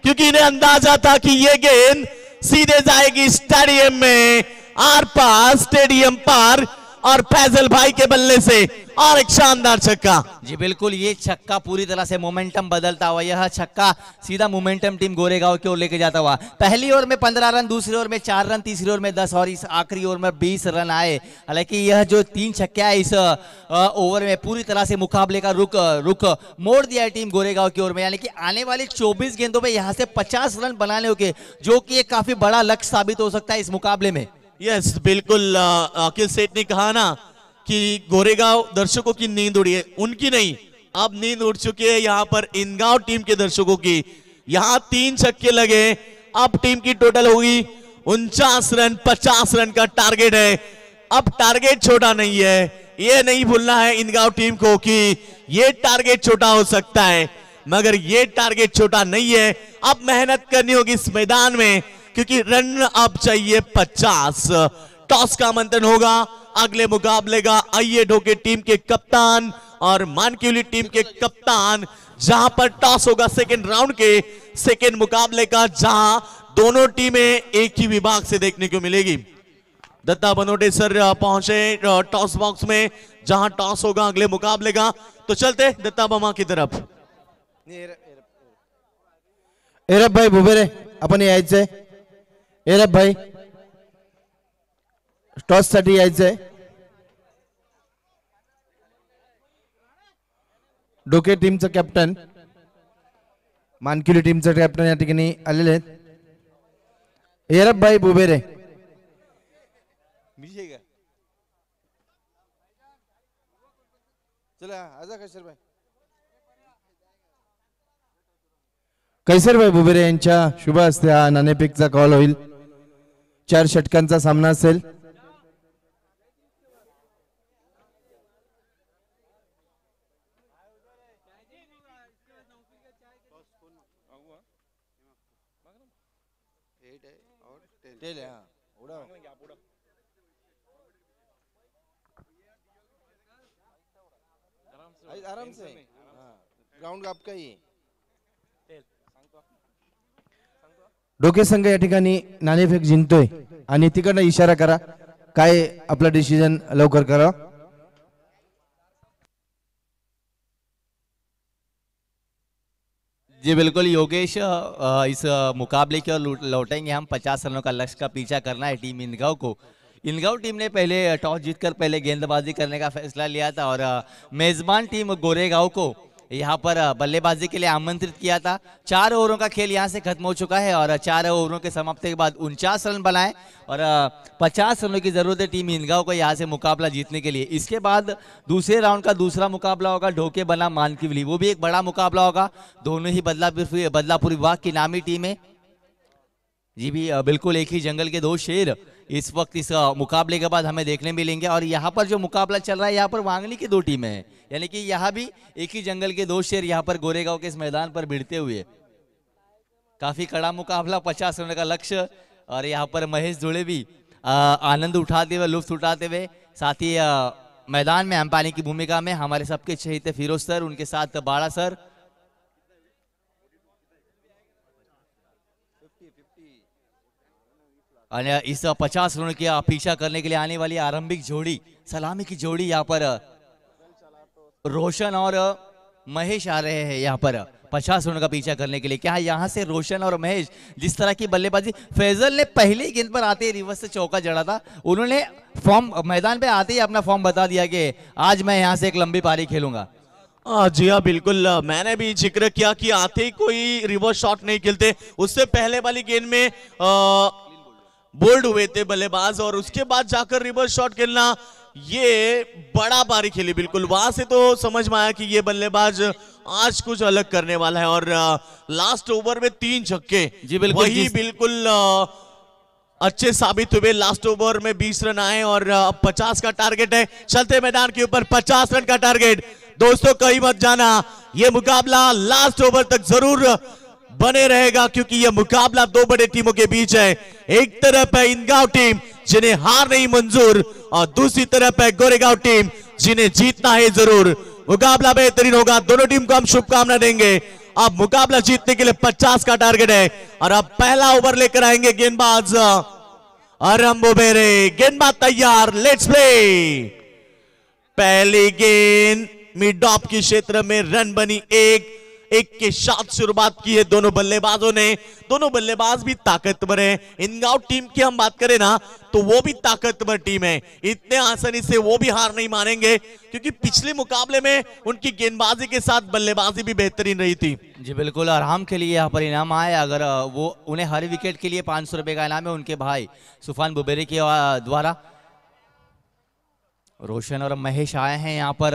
क्योंकि इन्हें अंदाजा था कि यह गेंद सीधे जाएगी स्टेडियम में, आर पार स्टेडियम पार, और फैजल भाई के बल्ले से और एक शानदार छक्का। जी बिल्कुल, ये छक्का पूरी तरह से मोमेंटम बदलता हुआ, यह छक्का सीधा मोमेंटम टीम गोरेगांव की ओर लेके जाता हुआ। पहली ओवर में 15 रन, दूसरी ओवर में 4 रन, तीसरी ओवर में 10 और इस आखिरी ओवर में 20 रन आए। हालांकि यह जो 3 छक्के आए इस ओवर में पूरी तरह से मुकाबले का रुख मोड़ दिया है टीम गोरेगांव की ओर में, यानी कि आने वाली 24 गेंदों में यहां से 50 रन बनाने होंगे, जो कि एक काफी बड़ा लक्ष्य साबित हो सकता है इस मुकाबले में। यस बिल्कुल, अखिल सेठ ने कहा ना कि गोरेगांव दर्शकों की नींद उड़ी है, उनकी नहीं, अब नींद उड़ चुकी है यहाँ पर इनगांव टीम के दर्शकों की। यहाँ 3 छक्के लगे, अब टीम की टोटल होगी 49 रन, 50 रन का टारगेट है। अब टारगेट छोटा नहीं है, ये नहीं भूलना है इनगांव टीम को कि ये टारगेट छोटा हो सकता है, मगर ये टारगेट छोटा नहीं है। अब मेहनत करनी होगी इस मैदान में, क्योंकि रन अब चाहिए 50। टॉस का मंथन होगा अगले मुकाबले का। आइए ढोके टीम के कप्तान और मानकीवली टीम के कप्तान, जहां पर टॉस होगा सेकंड राउंड के सेकंड मुकाबले का, जहां दोनों टीमें एक ही विभाग से देखने को मिलेगी। दत्ता बनोटे सर पहुंचे टॉस बॉक्स में, जहां टॉस होगा अगले मुकाबले का। तो चलते दत्ता बमा की तरफ। एरब भाई बुबेरे आपण यायचंय, एरब भाई टॉस साठी यायचंय। डोके टीमचं कॅप्टन, मानकिवली टीमचं कॅप्टन या ठिकाणी आलेले आहेत, एरब भाई बुबेरे। चला आजा कैसर भाई, कैसर भाई बुबेरे यांच्या शुभ हस्ते हा नाणेफेकचा कॉल होईल। 4 षटकांचा सामना असेल। आराम से ग्राउंड आपका ही। डोके संघ या ठिकाणी नाणेफेक जिंकतोय आणि तिकडनं इशारा करा काय आपला डिसिजन लवकर करा। जी बिल्कुल योगेश, इस मुकाबले की ओर लौटेंगे हम। 50 रनों का लक्ष्य का पीछा करना है टीम इनगांव को। इनगांव टीम ने पहले टॉस जीतकर पहले गेंदबाजी करने का फैसला लिया था और मेजबान टीम गोरेगांव को यहाँ पर बल्लेबाजी के लिए आमंत्रित किया था। 4 ओवरों का खेल यहाँ से खत्म हो चुका है और 4 ओवरों के समाप्ति के बाद 49 रन बनाए और 50 रनों की जरूरत है टीम इनगांव को यहाँ से मुकाबला जीतने के लिए। इसके बाद दूसरे राउंड का दूसरा मुकाबला होगा ढोके बनाम मानकीवली, वो भी एक बड़ा मुकाबला होगा। दोनों ही बदलापुर विभाग की नामी टीम है। जी भी बिल्कुल, एक ही जंगल के 2 शेर इस वक्त इस मुकाबले के बाद हमें देखने मिलेंगे। और यहाँ पर जो मुकाबला चल रहा है, यहाँ पर वांगली की 2 टीमें हैं, यानी कि यहाँ भी एक ही जंगल के 2 शेर यहाँ पर गोरेगांव के इस मैदान पर भिड़ते हुए। काफी कड़ा मुकाबला, 50 रन का लक्ष्य और यहाँ पर महेश धुले भी आनंद उठाते हुए, लुत्फ उठाते हुए, साथ ही मैदान में अंपायरिंग की भूमिका में हमारे सबके चहेते फिरोज सर, उनके साथ बाड़ा सर। और इस 50 रनों की पीछा करने के लिए आने वाली आरंभिक जोड़ी, सलामी की जोड़ी यहाँ पर रोशन और महेश आ रहे हैं यहाँ पर 50 रनों का पीछा करने के लिए। क्या यहाँ से रोशन और महेश जिस तरह की बल्लेबाजी, फैजल ने पहली गेंद पर आते ही रिवर्स से चौका जड़ा था, उन्होंने फॉर्म मैदान पे आते ही अपना फॉर्म बता दिया कि आज मैं यहाँ से एक लंबी पारी खेलूंगा। जी हाँ बिल्कुल, मैंने भी जिक्र किया कि आते ही कोई रिवर्स शॉट नहीं खेलते। उससे पहले वाली गेंद में बोल्ड हुए थे बल्लेबाज और उसके बाद जाकर रिवर्स शॉट खेलना, ये बड़ा पारी खेली। बिल्कुल वहां से तो समझ में आया कि ये बल्लेबाज आज कुछ अलग करने वाला है। और लास्ट ओवर में 3 छक्के, जी बिल्कुल, वही बिल्कुल अच्छे साबित हुए। लास्ट ओवर में 20 रन आए और 50 का टारगेट है। चलते मैदान के ऊपर 50 रन का टारगेट। दोस्तों कहीं मत जाना, ये मुकाबला लास्ट ओवर तक जरूर बने रहेगा, क्योंकि यह मुकाबला 2 बड़े टीमों के बीच है। एक तरफ है इनगांव टीम जिन्हें हार नहीं मंजूर, और दूसरी तरफ है गोरेगांव टीम जिन्हें जीतना है जरूर। मुकाबला बेहतरीन होगा, दोनों टीम को हम शुभकामना देंगे। अब मुकाबला जीतने के लिए 50 का टारगेट है और अब पहला ओवर लेकर आएंगे गेंदबाज आराम बुबेरे गेंदबाज तैयार, लेट्स प्ले। पहली गेंद मिड ऑफ के क्षेत्र में रन बनी, एक के साथ शुरुआत की है दोनों बल्लेबाजों ने। दोनों बल्लेबाज भी ताकतवर है। इंगांव टीम की हम बात करें ना तो वो भी ताकतवर टीम है, इतने आसानी से वो भी हार नहीं मानेंगे क्योंकि पिछले मुकाबले में उनकी गेंदबाजी के साथ बल्लेबाजी भी बेहतरीन रही थी। जी बिल्कुल, आराम के लिए यहाँ पर इनाम आया। अगर वो उन्हें हर विकेट के लिए 500 रुपए का इनाम है उनके भाई सुफान बुबेरे के द्वारा। रोशन और महेश आए हैं यहाँ पर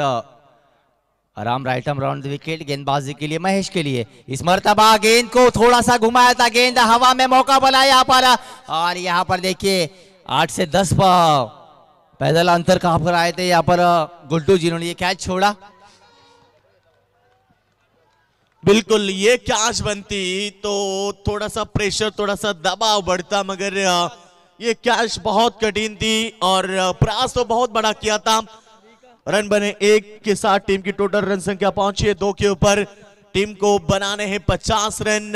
आराम राइट आर्म राउंड विकेट गेंदबाजी के लिए महेश के लिए। इस मर्तबा गेंद को थोड़ा सा घुमाया था, गेंद हवा में मौका बना यहाँ पर। और यहाँ पर देखिए 8 से 10 पैदल अंतर कहां पर आए थे यहाँ पर गुड्डू जिन्होंने ये कैच छोड़ा। बिल्कुल, ये कैच बनती तो थोड़ा सा प्रेशर, थोड़ा सा दबाव बढ़ता, मगर ये कैच बहुत कठिन थी और प्रयास तो बहुत बड़ा किया था। रन बने 1 के साथ टीम की टोटल रन संख्या पहुंची है 2 के ऊपर। टीम को बनाने हैं 50 रन।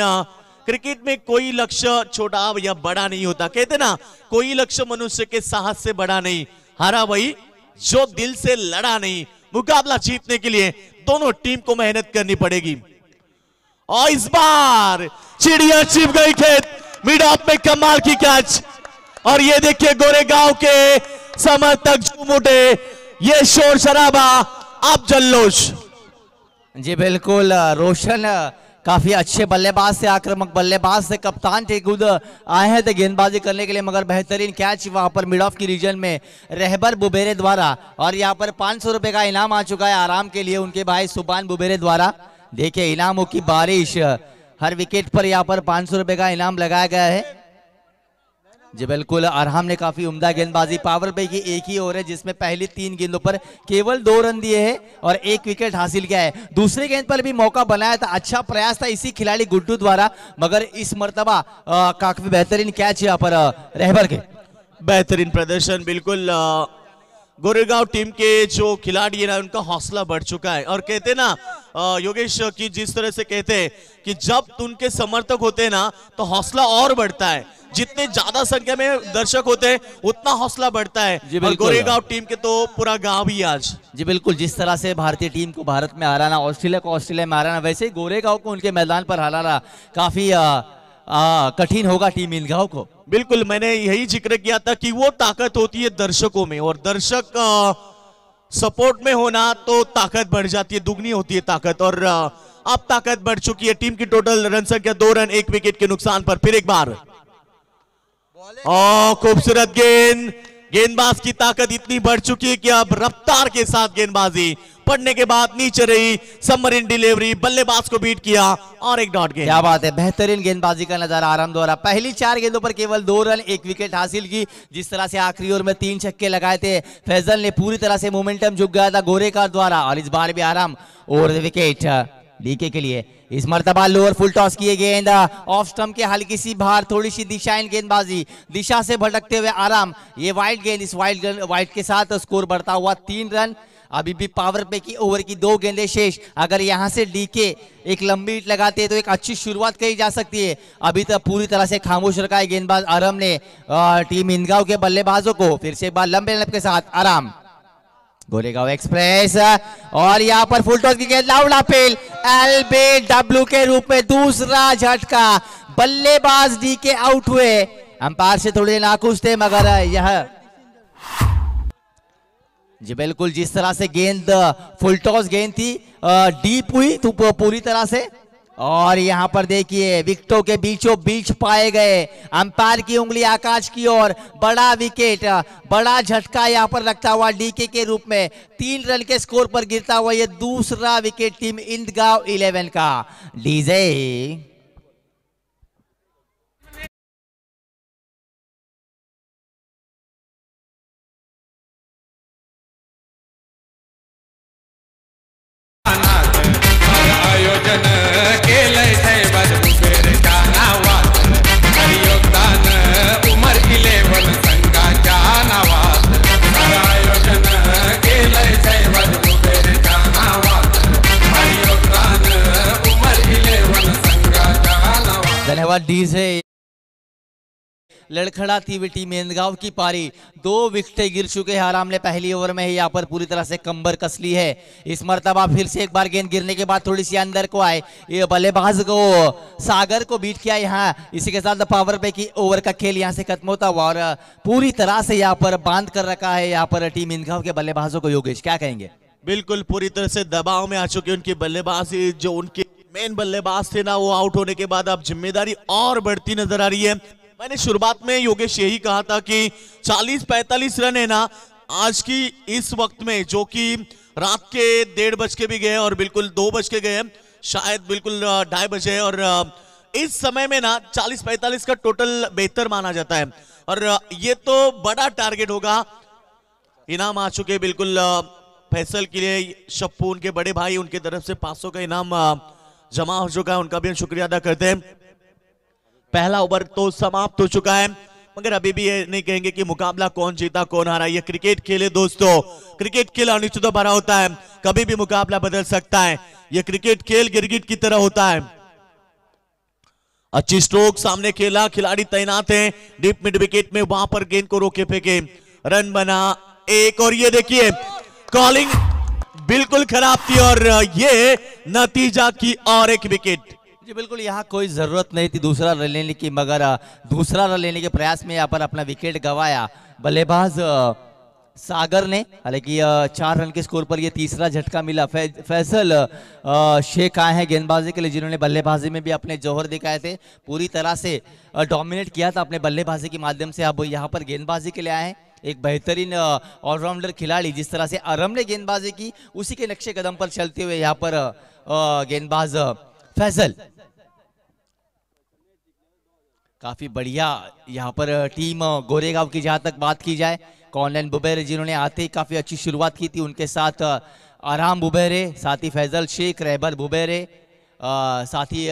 क्रिकेट में कोई लक्ष्य छोटा या बड़ा नहीं होता, कहते ना कोई लक्ष्य मनुष्य के साहस से बड़ा नहीं, हारा वही जो दिल से लड़ा नहीं। मुकाबला जीतने के लिए दोनों टीम को मेहनत करनी पड़ेगी। और इस बार चिड़िया छिप गई खेत, मिड ऑफ में कमाल की कैच। और ये देखिए गोरेगांव के समर्थक झूम उठे, ये शोर शराबा, अब जल्लोष। जी बिल्कुल, रोशन काफी अच्छे बल्लेबाज से, आक्रामक बल्लेबाज से, कप्तान थे, खुद आए हैं थे गेंदबाजी करने के लिए, मगर बेहतरीन कैच वहां पर मिड ऑफ की रीजन में रहबर बुबेरे द्वारा। और यहाँ पर 500 रुपए का इनाम आ चुका है आराम के लिए उनके भाई सुबान बुबेरे द्वारा। देखिए इनामों की बारिश, हर विकेट पर यहाँ पर 500 रुपए का इनाम लगाया गया है। जी बिल्कुल, अरहम ने काफी उम्दा गेंदबाजी, पावर प्ले की एक ही ओवर है जिसमें पहली 3 गेंदों पर केवल 2 रन दिए हैं और 1 विकेट हासिल किया है। दूसरी गेंद पर भी मौका बनाया था, अच्छा प्रयास था इसी खिलाड़ी गुड्डू द्वारा, मगर इस मर्तबा काफी बेहतरीन कैच यहाँ पर रहबर के। बेहतरीन प्रदर्शन, बिल्कुल गोरेगांव टीम के जो खिलाड़ी है ना उनका हौसला बढ़ चुका है। और कहते ना योगेश की जिस तरह से कहते हैं कि जब उनके समर्थक होते हैं ना तो हौसला और बढ़ता है, जितने ज्यादा संख्या में दर्शक होते हैं उतना हौसला बढ़ता है। और गोरेगांव टीम के तो पूरा गांव ही आज। जी बिल्कुल, जिस तरह से भारतीय टीम को भारत में हराना, ऑस्ट्रेलिया को ऑस्ट्रेलिया में हराना, वैसे ही गोरेगांव को उनके मैदान पर हराना काफी कठिन होगा टीम इंगांव को। बिल्कुल, मैंने यही जिक्र किया था कि वो ताकत होती है दर्शकों में, और दर्शक सपोर्ट में होना तो ताकत बढ़ जाती है, दुगनी होती है ताकत। और अब ताकत बढ़ चुकी है। टीम की टोटल रन संख्या 2 रन 1 विकेट के नुकसान पर। फिर एक बार खूबसूरत गेंद, गेंदबाज की ताकत इतनी बढ़ चुकी है कि अब रफ्तार के साथ गेंदबाजी पड़ने के बाद नीचे रही, सबमरीन डिलीवरी, बल्लेबाज को बीट किया और एक डॉट गेंद। क्या बात है, बेहतरीन गेंदबाजी का नजारा आराम द्वारा। पहली 4 गेंदों पर केवल 2 रन 1 विकेट हासिल की। जिस तरह से आखिरी ओवर में 3 छक्के लगाए थे, फैजल ने पूरी तरह से मोमेंटम झुक गया था गोरेगांव द्वारा। और इस बार भी आराम और विकेट डीके के लिए। इस मर्तबा लोअर फुल टॉस किए गेंद ऑफ स्टंप के हल्की सी बाहर, थोड़ी सी दिशाहीन गेंदबाजी, दिशा से भटकते हुए आराम, ये वाइड गेंद, इस वाइड के साथ स्कोर बढ़ता हुआ 3 रन। अभी भी पावर प्ले की ओवर की 2 गेंदें शेष। अगर यहां से डीके एक लंबी हिट लगाते हैं तो एक अच्छी शुरुआत कही जा सकती है। अभी तक पूरी तरह से खामोश रखा है गेंदबाज आराम ने टीम इंगांव के बल्लेबाजों को। फिर से एक बार लंबे लंब के साथ आराम, गोरेगांव एक्सप्रेस, और यहाँ पर फुल टॉस की गेंद, लाउड अपील, एलबीडब्ल्यू के रूप में दूसरा झटका। बल्लेबाज डीके आउट हुए, अंपायर से थोड़े नाखुश थे, मगर यह जी बिल्कुल जिस तरह से गेंद फुल टॉस गेंद थी, डीप हुई तो पूरी तरह से। और यहां पर देखिए विकेटों के बीचों बीच पाए गए, अंपायर की उंगली आकाश की ओर, बड़ा विकेट, बड़ा झटका यहां पर लगता हुआ डीके के रूप में। 3 रन के स्कोर पर गिरता हुआ ये दूसरा विकेट टीम इंगांव 11 का। डीजे आयोजन केलंय साहेबाज बुबेरच्या नावात, योगदान उमर 11 संघाच्या नावात। आयोजन केलंय साहेबाज बुबेरच्या नावात, योगदान उमर 11 संघाच्या नावात। धन्यवाद डीजे। लड़खड़ाती हुई टीम इंदगांव की पारी। 2 विकेटें गिर चुके हैं आराम ने पहली ओवर में ही यहाँ पर पूरी तरह से कंबर कस ली है। इस मर्तबा फिर से एक बार गेंद गिरने के बाद थोड़ी सी अंदर को आए, ये बल्लेबाज को सागर को बीट किया यहाँ। इसी के साथ पावर पे की ओवर का खेल यहाँ से खत्म होता हुआ और पूरी तरह से यहाँ पर बांध कर रखा है यहाँ पर टीम इंदगांव के बल्लेबाजों को। योगेश क्या कहेंगे? बिल्कुल पूरी तरह से दबाव में आ चुके उनकी बल्लेबाजी। जो उनके मेन बल्लेबाज थे ना, वो आउट होने के बाद अब जिम्मेदारी और बढ़ती नजर आ रही है। मैंने शुरुआत में योगेश यही कहा था कि 40-45 रन है ना आज की इस वक्त में, जो कि रात के 1:30 बज के भी गए और बिल्कुल 2 बज के गए, शायद बिल्कुल 2:30 बजे। और इस समय में ना 40-45 का टोटल बेहतर माना जाता है और ये तो बड़ा टारगेट होगा। इनाम आ चुके बिल्कुल फैसल के लिए, शप्पू उनके बड़े भाई, उनके तरफ से 500 का इनाम जमा हो चुका है, उनका भी हम शुक्रिया अदा करते हैं। पहला ओवर तो समाप्त हो चुका है, मगर अभी भी ये नहीं कहेंगे कि मुकाबला कौन जीता कौन हारा। ये क्रिकेट खेल है दोस्तों, क्रिकेट खेल अनिश्चितता भरा होता है, कभी भी मुकाबला बदल सकता है। ये क्रिकेट खेल गिरगिट की तरह होता है। अच्छी स्ट्रोक सामने खेला, खिलाड़ी तैनात हैं डीप मिड विकेट में, वहां पर गेंद को रोके फेंके, रन बना एक। और ये देखिए कॉलिंग बिल्कुल खराब थी और ये नतीजा की और एक विकेट। जी बिल्कुल, यहाँ कोई जरूरत नहीं थी दूसरा रन लेने की, मगर दूसरा रन लेने के प्रयास में यहाँ पर अपना विकेट गंवाया बल्लेबाज सागर ने। हालांकि 4 रन के स्कोर पर ये तीसरा झटका मिला। फैसल शेख आए हैं गेंदबाजी के लिए, जिन्होंने बल्लेबाजी में भी अपने जौहर दिखाए थे, पूरी तरह से डोमिनेट किया था अपने बल्लेबाजी के माध्यम से। अब यहाँ पर गेंदबाजी के लिए आए हैं, एक बेहतरीन ऑलराउंडर खिलाड़ी। जिस तरह से अरम ने गेंदबाजी की, उसी के नक्शे कदम पर चलते हुए यहाँ पर गेंदबाज फैसल काफी बढ़िया यहाँ पर टीम गोरेगांव की जहां तक बात की जाए, कॉनलैन बुबेरे जिन्होंने आते ही काफी अच्छी शुरुआत की थी, उनके साथ आराम बुबेरे, साथ ही फैजल शेख, रहबर बुबेरे, साथ ही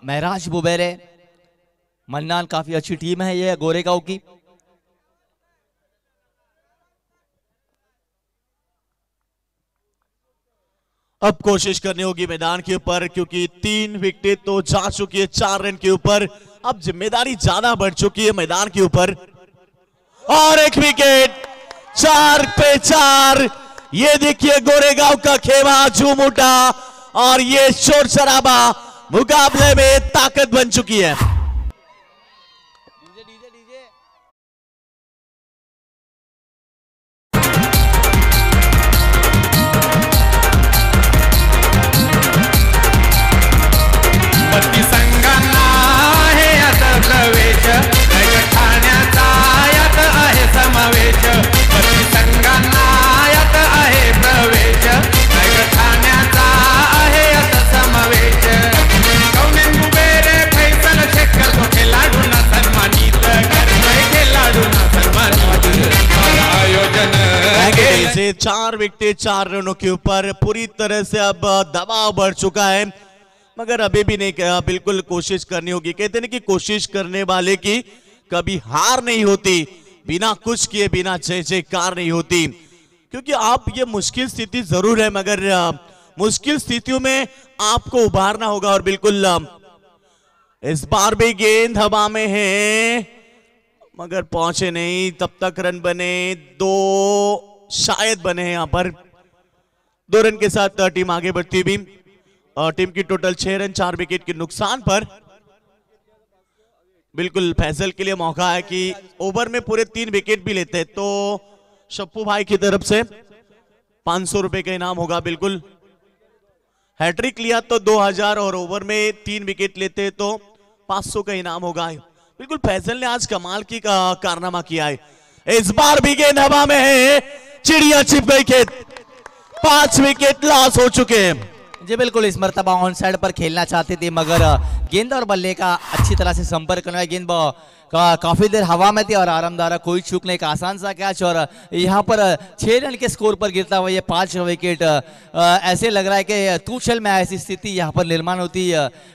महराज बुबेरे, मन्नान। काफी अच्छी टीम है ये गोरेगांव की। अब कोशिश करनी होगी मैदान के ऊपर, क्योंकि 3 विकेट तो जा चुकी है 4 रन के ऊपर। अब जिम्मेदारी ज्यादा बढ़ चुकी है मैदान के ऊपर। और एक विकेट, 4 पे 4। ये देखिए गोरेगांव का खेमा झूम उठा और ये शोर शराबा मुकाबले में ताकत बन चुकी है। संघांना आहे आता प्रवेश, ठाण्याचा यात आहे समावेश। संघांना यात आहे प्रवेश, ठाण्याचा आहे यात समावेश। कौनेन बुबेरे फैसल शेख करतो खेळाडूंना सन्मानित, करतोय खेळाडूंना सन्मानित। आयोजन से 4 विकेट 4 रनों के ऊपर पूरी तरह से अब दबाव बढ़ चुका है, मगर अभी भी नहीं कहा। बिल्कुल कोशिश करनी होगी। कहते हैं कि कोशिश करने वाले की कभी हार नहीं होती, बिना कुछ किए बिना जय जयकार नहीं होती। क्योंकि आप ये मुश्किल स्थिति जरूर है, मगर मुश्किल स्थितियों में आपको उभारना होगा। और बिल्कुल इस बार भी गेंद हवा में है, मगर पहुंचे नहीं। तब तक रन बने 2, शायद बने हैं यहां पर। 2 रन के साथ टीम आगे बढ़ती हुई। टीम की टोटल 6 रन 4 विकेट के नुकसान पर। बिल्कुल फैसल के लिए मौका है कि ओवर में पूरे 3 विकेट भी लेते तो शप्पू भाई की तरफ से 500 रुपए का इनाम होगा। बिल्कुल हैट्रिक लिया तो 2000 और ओवर में 3 विकेट लेते तो 500 का इनाम होगा। बिल्कुल फैसल ने आज कमाल की कारनामा किया है। इस बार भी गेंद हवा में है, चिड़िया छिप गई खेत। 5 विकेट लॉस हो चुके हैं। जी बिल्कुल, इस मर्तबा ऑन साइड पर खेलना चाहते थे, मगर गेंद और बल्ले का अच्छी तरह से संपर्क करना। गेंद काफी देर हवा में थी और आरामदारा कोई चूक नहीं, एक आसान सा कैच। और यहाँ पर 6 रन के स्कोर पर गिरता हुआ ये 5 विकेट। ऐसे लग रहा है कि तूशल में ऐसी स्थिति यहाँ पर निर्माण होती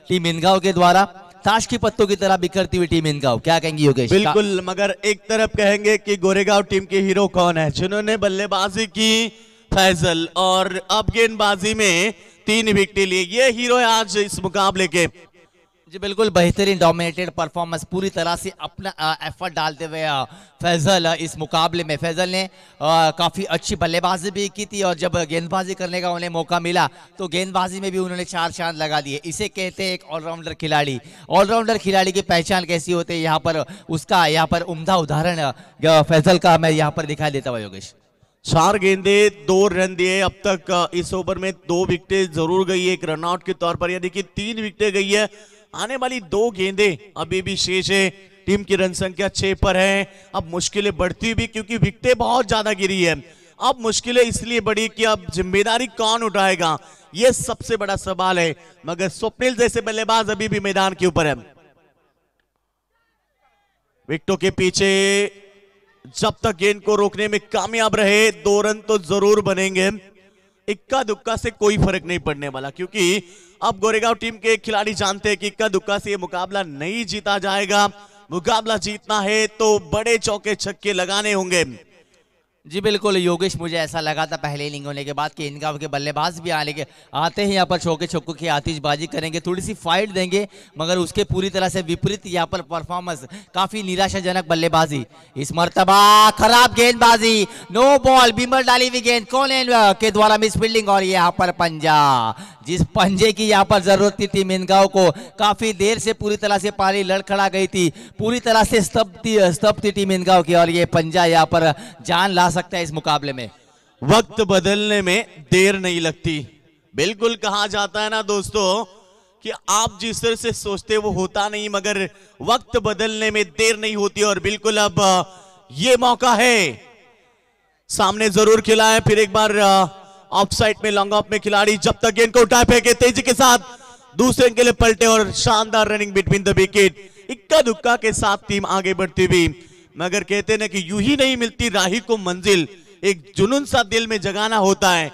टीम इंदगांव के द्वारा, ताश की पत्तों की तरह बिखरती हुई टीम इंदगांव। क्या कहेंगे योगेश? बिल्कुल, मगर एक तरफ कहेंगे कि गोरेगांव टीम के हीरो कौन है? जिन्होंने बल्लेबाजी की फैजल, और अब गेंदबाजी में 3 विकेट लिए। ये हीरो है आज इस मुकाबले के। जी बिल्कुल, बेहतरीन डोमिनेटेड परफॉर्मेंस, पूरी तरह से अपना एफर्ट डालते हुए फैजल इस मुकाबले में फैजल ने काफ़ी अच्छी बल्लेबाजी भी की थी, और जब गेंदबाजी करने का उन्हें मौका मिला तो गेंदबाजी में भी उन्होंने 4 चांद लगा दिए। इसे कहते हैं एक ऑलराउंडर खिलाड़ी। ऑलराउंडर खिलाड़ी की पहचान कैसी होती है, यहाँ पर उसका यहाँ पर उम्दा उदाहरण फैजल का मैं यहाँ पर दिखाई देता हुआ योगेश। 4 गेंदे 2 रन दिए अब तक। इस ओवर में 2 विकेटें जरूर गई है एक रनआउट के तौर पर, यानी कि 3 विकेटें गई है। आने वाली 2 गेंदे अभी भी शेष है। टीम की रन संख्या 6 पर है। अब मुश्किलें बढ़ती भी, क्योंकि विकेटें बहुत ज्यादा गिरी है। अब मुश्किलें इसलिए बढ़ी कि अब जिम्मेदारी कौन उठाएगा, यह सबसे बड़ा सवाल है। मगर स्वप्निल जैसे बल्लेबाज अभी भी मैदान के ऊपर है। विकेटों के पीछे जब तक गेंद को रोकने में कामयाब रहे 2 रन तो जरूर बनेंगे। इक्का दुक्का से कोई फर्क नहीं पड़ने वाला, क्योंकि अब गोरेगांव टीम के खिलाड़ी जानते हैं कि इक्का दुक्का से ये मुकाबला नहीं जीता जाएगा। मुकाबला जीतना है तो बड़े चौके छक्के लगाने होंगे। जी बिल्कुल योगेश, मुझे ऐसा लगा था पहले इनिंग होने के बाद कि इनका के बल्लेबाज भी आते हैं यहाँ पर चौके छक्कों की आतिशबाजी करेंगे, थोड़ी सी फाइट देंगे, मगर उसके पूरी तरह से विपरीत यहाँ पर परफॉर्मेंस, काफी निराशाजनक बल्लेबाजी। इस मर्तबा खराब गेंदबाजी, नो बॉल, बीमर डाली हुई गेंद कॉलेन के द्वारा मिस फील्डिंग, और यहाँ पर पंजा, जिस पंजे की यहाँ पर जरूरत थी टीम इनगांव को। काफी देर से पूरी तरह से पारी लड़खड़ा गई थी, पूरी तरह से स्तब्ध थी टीम इनगांव की, और ये पंजा यहाँ पर जान ला सकता है इस मुकाबले में। वक्त बदलने में देर नहीं लगती। बिल्कुल कहा जाता है ना दोस्तों कि आप जिस तरह से सोचते वो होता नहीं, मगर वक्त बदलने में देर नहीं होती। और बिल्कुल अब ये मौका है, सामने जरूर खिला है। फिर एक बार ऑफ साइड में लॉन्ग ऑफ में खिलाड़ी जब तक गेंद को उठाए फेंके तेजी के साथ दूसरे के लिए पलटे, और शानदार रनिंग बिटवीन द विकेट। इक्का दुक्का के साथ टीम आगे बढ़ती हुई, मगर कहते हैं ना कि यूं ही नहीं मिलती राही को मंजिल, एक जुनून सा दिल में जगाना होता है।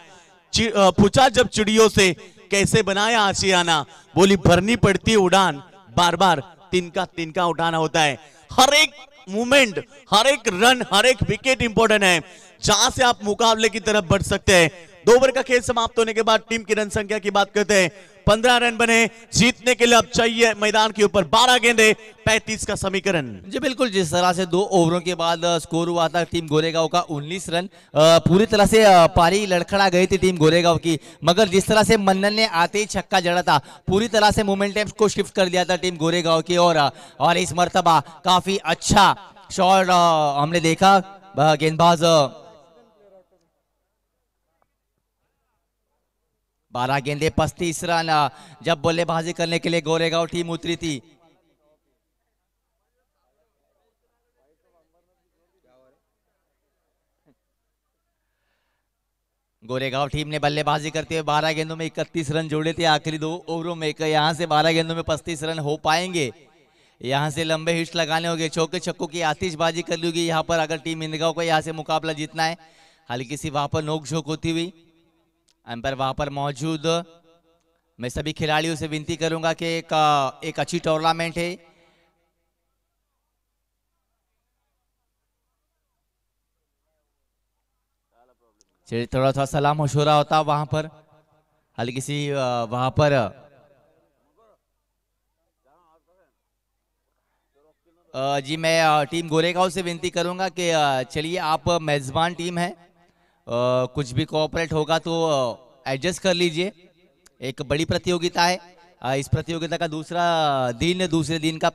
पूछा जब चिड़ियों से कैसे बनाया आशियाना, बोली भरनी पड़ती है उड़ान, बार बार तिनका तिनका उठाना होता है। हर एक मूवमेंट, हर एक रन, हर एक विकेट इंपॉर्टेंट है, जहां से आप मुकाबले की तरफ बढ़ सकते हैं। 2 ओवर का खेल समाप्त होने के बाद टीम की रन संख्या की बात करते हैं। 15 रन बने, जीतने के लिए अब चाहिए मैदान के ऊपर 12 गेंदे, 35 का समीकरण। जी बिल्कुल, जिस तरह से 2 ओवरों के बाद स्कोर हुआ था टीम गोरेगांव का 19 रन, पूरी तरह से पारी लड़खड़ा गई थी टीम गोरेगांव की, मगर जिस तरह से मन्नन ने आते ही छक्का जड़ा था, पूरी तरह से मोमेंटम को शिफ्ट कर दिया था टीम गोरेगांव की ओर। और इस मर्तबा काफी अच्छा शॉट हमने देखा। गेंदबाज 12 गेंदे 35 रन जब बल्लेबाजी करने के लिए गोरेगांव टीम उतरी थी। गोरेगांव टीम ने बल्लेबाजी करते हुए 12 गेंदों में 31 रन जोड़े थे आखिरी 2 ओवरों में। यहां से 12 गेंदों में 35 रन हो पाएंगे, यहां से लंबे हिट्स लगाने होंगे, चौके छक्कों की आतिशबाजी करनी होगी यहाँ पर अगर टीम इनगांव को यहाँ से मुकाबला जीतना है। हल्की सी वहां पर नोकझोंक होती हुई, एम्पायर वहां पर मौजूद। मैं सभी खिलाड़ियों से विनती करूंगा कि एक अच्छी टूर्नामेंट है, चलिए थोड़ा सलाम मशूरा होता वहां पर, हल्की सी वहां पर जी मैं टीम गोरेगांव से विनती करूंगा कि चलिए आप मेजबान टीम है, कुछ भी कोऑपरेट होगा तो एडजस्ट कर लीजिए। एक बड़ी प्रतियोगिता है, इस प्रतियोगिता का दूसरे दिन का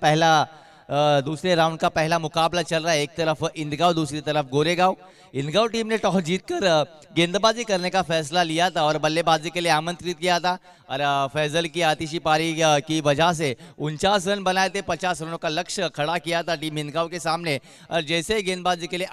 दूसरे राउंड का पहला मुकाबला चल रहा है। एक तरफ इंदगांव, दूसरी तरफ गोरेगांव। इंदगांव टीम ने टॉस जीतकर गेंदबाजी करने का फैसला लिया था और बल्लेबाजी के लिए आमंत्रित किया था, और फैजल की आतिशी पारी की वजह से 49 रन बनाए थे। 50 रनों का लक्ष्य खड़ा किया था टीम इंदगांव के सामने, और जैसे ही गेंदबाजी के लिए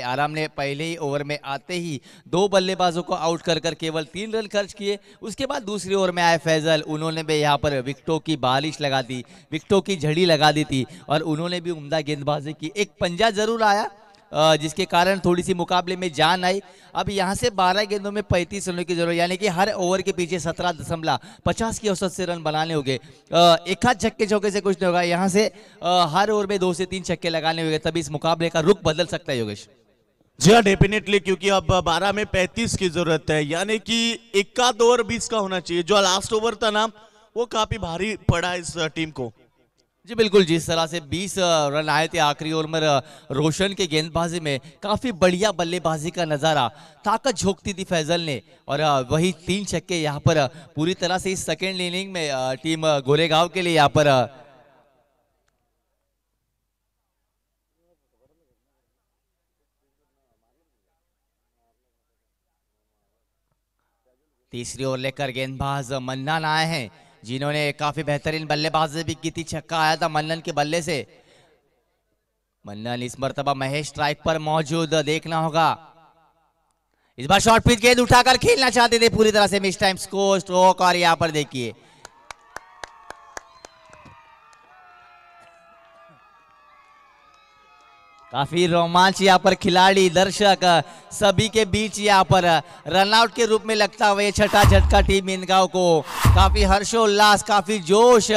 आराम ने पहले ही ओवर में आते ही 2 बल्लेबाजों को आउट कर केवल 3 रन खर्च किए। उसके बाद दूसरी ओवर में आए फैजल, उन्होंने भी यहाँ पर विकेटों की बारिश लगा दी, विकेटों की झड़ी लगा दी थी, और उन्होंने भी उम्दा गेंदबाजी की। एक पंजा जरूर आया जिसके कारण थोड़ी सी मुकाबले में जान आई। अब यहाँ से 12 गेंदों में 35 रनों की जरूरत, यानी कि हर ओवर के पीछे 17.50 की औसत से रन बनाने होंगे। एक हाथ छक्के चौके से कुछ नहीं होगा, यहाँ से हर ओवर में 2 से 3 छक्के लगाने होंगे, तभी इस मुकाबले का रुख बदल सकता है योगेश। जी हाँ, डेफिनेटली, क्योंकि अब 12 में 35 की जरूरत है, यानी कि 1 ओवर 20 का होना चाहिए। जो लास्ट ओवर था ना वो काफी भारी पड़ा इस टीम को। जी बिल्कुल, जिस तरह से 20 रन आए थे आखिरी ओवर में रोशन के गेंदबाजी में, काफी बढ़िया बल्लेबाजी का नजारा, ताकत झोंकती थी फैजल ने, और वही 3 छक्के यहाँ पर पूरी तरह से इस सेकेंड इनिंग में टीम गोरेगांव के लिए यहाँ पर तीसरी ओवर लेकर गेंदबाज मन्नन आए हैं, जिन्होंने काफी बेहतरीन बल्लेबाजी भी की थी। छक्का आया था मन्नन के बल्ले से। मन्नन इस मर्तबा महेश स्ट्राइक पर मौजूद, देखना होगा। इस बार शॉर्ट पिच गेंद उठाकर खेलना चाहते थे, पूरी तरह से मिस टाइम स्ट्रोक, और यहां पर देखिए काफी रोमांच यहाँ पर, खिलाड़ी दर्शक सभी के बीच यहाँ पर रनआउट के रूप में लगता हुआ ये छठा झटका टीम इंदगांव को। काफी हर्षोल्लास, काफी जोश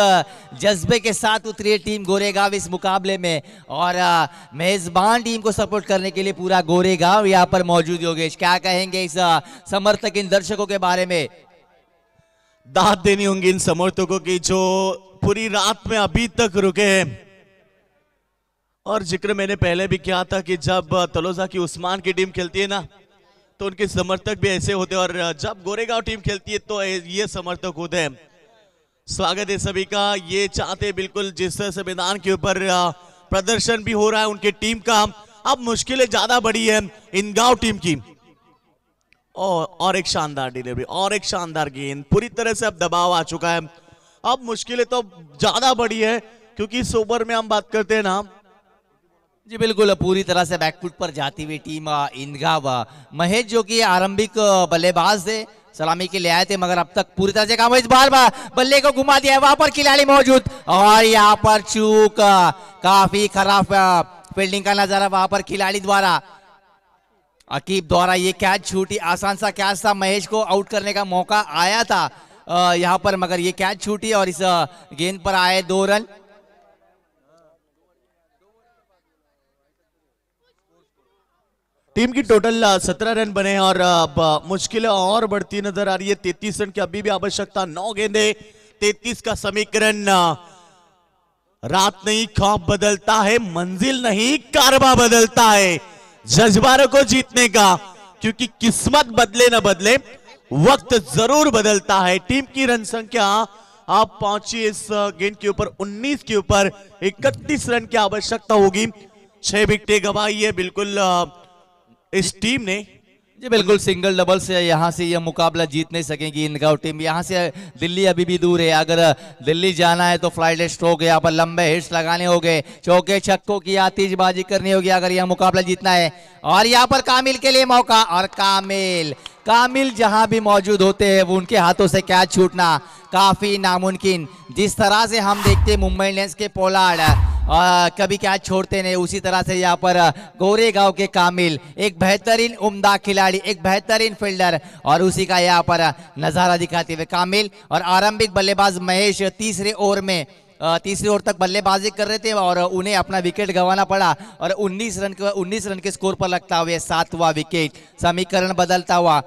जज्बे के साथ उतरी है टीम गोरेगांव इस मुकाबले में, और मेजबान टीम को सपोर्ट करने के लिए पूरा गोरेगांव यहाँ पर मौजूद। योगेश, क्या कहेंगे इस समर्थक, इन दर्शकों के बारे में? दाद देनी होंगी इन समर्थकों की जो पूरी रात में अभी तक रुके हैं। और जिक्र मैंने पहले भी किया था कि जब तलोजा की उस्मान की टीम खेलती है ना, तो उनके समर्थक भी ऐसे होते हैं, और जब गोरेगांव टीम खेलती है तो ये समर्थक होते हैं। स्वागत है सभी का। ये चाहते बिल्कुल जिस तरह से मैदान के ऊपर प्रदर्शन भी हो रहा है उनकी टीम का, अब मुश्किलें ज्यादा बढ़ी है इंदगांव टीम की। और एक शानदार डिलीवरी, और एक शानदार गेंद, पूरी तरह से अब दबाव आ चुका है। अब मुश्किलें तो ज्यादा बढ़ी है, क्योंकि इस ओवर में हम बात करते हैं ना। जी बिल्कुल, पूरी तरह से बैकफुट पर जाती हुई टीम इंदगांव। महेश जो कि आरंभिक बल्लेबाज थे, सलामी के लिए आए थे, मगर अब तक पूरी तरह से काम, इस बार बल्ले को घुमा दिया है, वहां पर खिलाड़ी मौजूद, और यहाँ पर चूक, काफी खराब फील्डिंग का नजारा वहां पर खिलाड़ी द्वारा। अकीब द्वारा ये कैच छूटी, आसान सा कैच था, महेश को आउट करने का मौका आया था यहाँ पर, मगर ये कैच छूटी और इस गेंद पर आए 2 रन। टीम की टोटल 17 रन बने हैं, और अब मुश्किलें और बढ़ती नजर आ रही है। 33 रन की अभी भी आवश्यकता, 9 गेंदे, 33 का समीकरण। रात नहीं ख्वाब बदलता है, मंजिल नहीं कारवा बदलता है जज्बारों को जीतने का, क्योंकि किस्मत बदले न बदले वक्त जरूर बदलता है। टीम की रन संख्या आप पहुंची इस गेंद के ऊपर 19 के ऊपर 31 रन की आवश्यकता होगी। 6 विकेटें गंवाई है बिल्कुल इस टीम ने। जी बिल्कुल, सिंगल डबल से यहाँ से यह मुकाबला जीत नहीं सकेगी इंदगांव टीम। यहाँ से दिल्ली अभी भी दूर है, अगर दिल्ली जाना है तो फ्लाइट स्ट्रोक, यहाँ पर लंबे हिट्स लगाने होंगे, चौके छक्कों की आतिशबाजी करनी होगी अगर यह मुकाबला जीतना है। और यहाँ पर कामिल के लिए मौका, और कामिल जहां भी मौजूद होते हैं वो उनके हाथों से कैच छूटना काफी नामुमकिन। जिस तरह से हम देखते हैं मुंबई इंडियंस के पोलार्ड कभी कैच छोड़ते नहीं, उसी तरह से यहाँ पर गोरेगांव के कामिल एक बेहतरीन उम्दा खिलाड़ी, एक बेहतरीन फील्डर, और उसी का यहाँ पर नजारा दिखाते हुए कामिल। और आरंभिक बल्लेबाज महेश तीसरे ओवर तक बल्लेबाजी कर रहे थे और उन्हें अपना विकेट गंवाना पड़ा, और 19 रन के स्कोर पर लगता हुआ 7वां विकेट। समीकरण बदलता हुआ,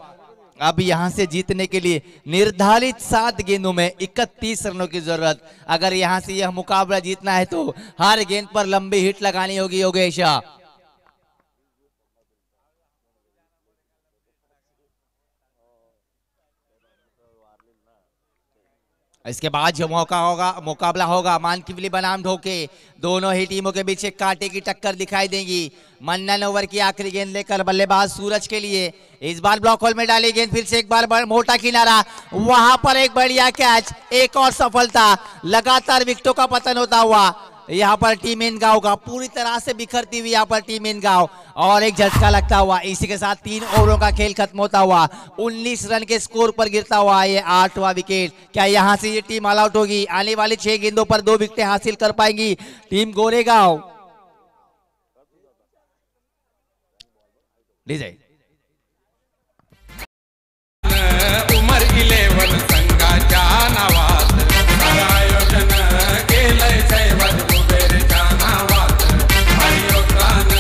अब यहां से जीतने के लिए निर्धारित 7 गेंदों में 31 रनों की जरूरत। अगर यहां से यह मुकाबला जीतना है तो हर गेंद पर लंबी हिट लगानी होगी योगेश। इसके बाद जो मुकाबला होगा मानकिवली बनाम ढोके, दोनों ही टीमों के बीच एक कांटे की टक्कर दिखाई देगी। मन्नन ओवर की आखिरी गेंद लेकर बल्लेबाज सूरज के लिए, इस बार ब्लॉक होल में डाली गेंद, फिर से एक बार मोटा किनारा, वहां पर एक बढ़िया कैच, एक और सफलता। लगातार विकेटों का पतन होता हुआ यहाँ पर टीम इंदगांव का, पूरी तरह से बिखरती हुई यहाँ पर टीम इंदगांव, और एक झटका लगता हुआ। इसी के साथ 3 ओवरों का खेल खत्म होता हुआ 19 रन के स्कोर पर गिरता हुआ ये 8वां विकेट। क्या यहाँ से ये टीम ऑल आउट होगी? आने वाली 6 गेंदों पर 2 विकेटें हासिल कर पाएंगी टीम गोरेगांव? डीजे उमर 11 संघाच्या नावात आयोजन केलंय साहेबात कुबेरच्या नावात, आयोजन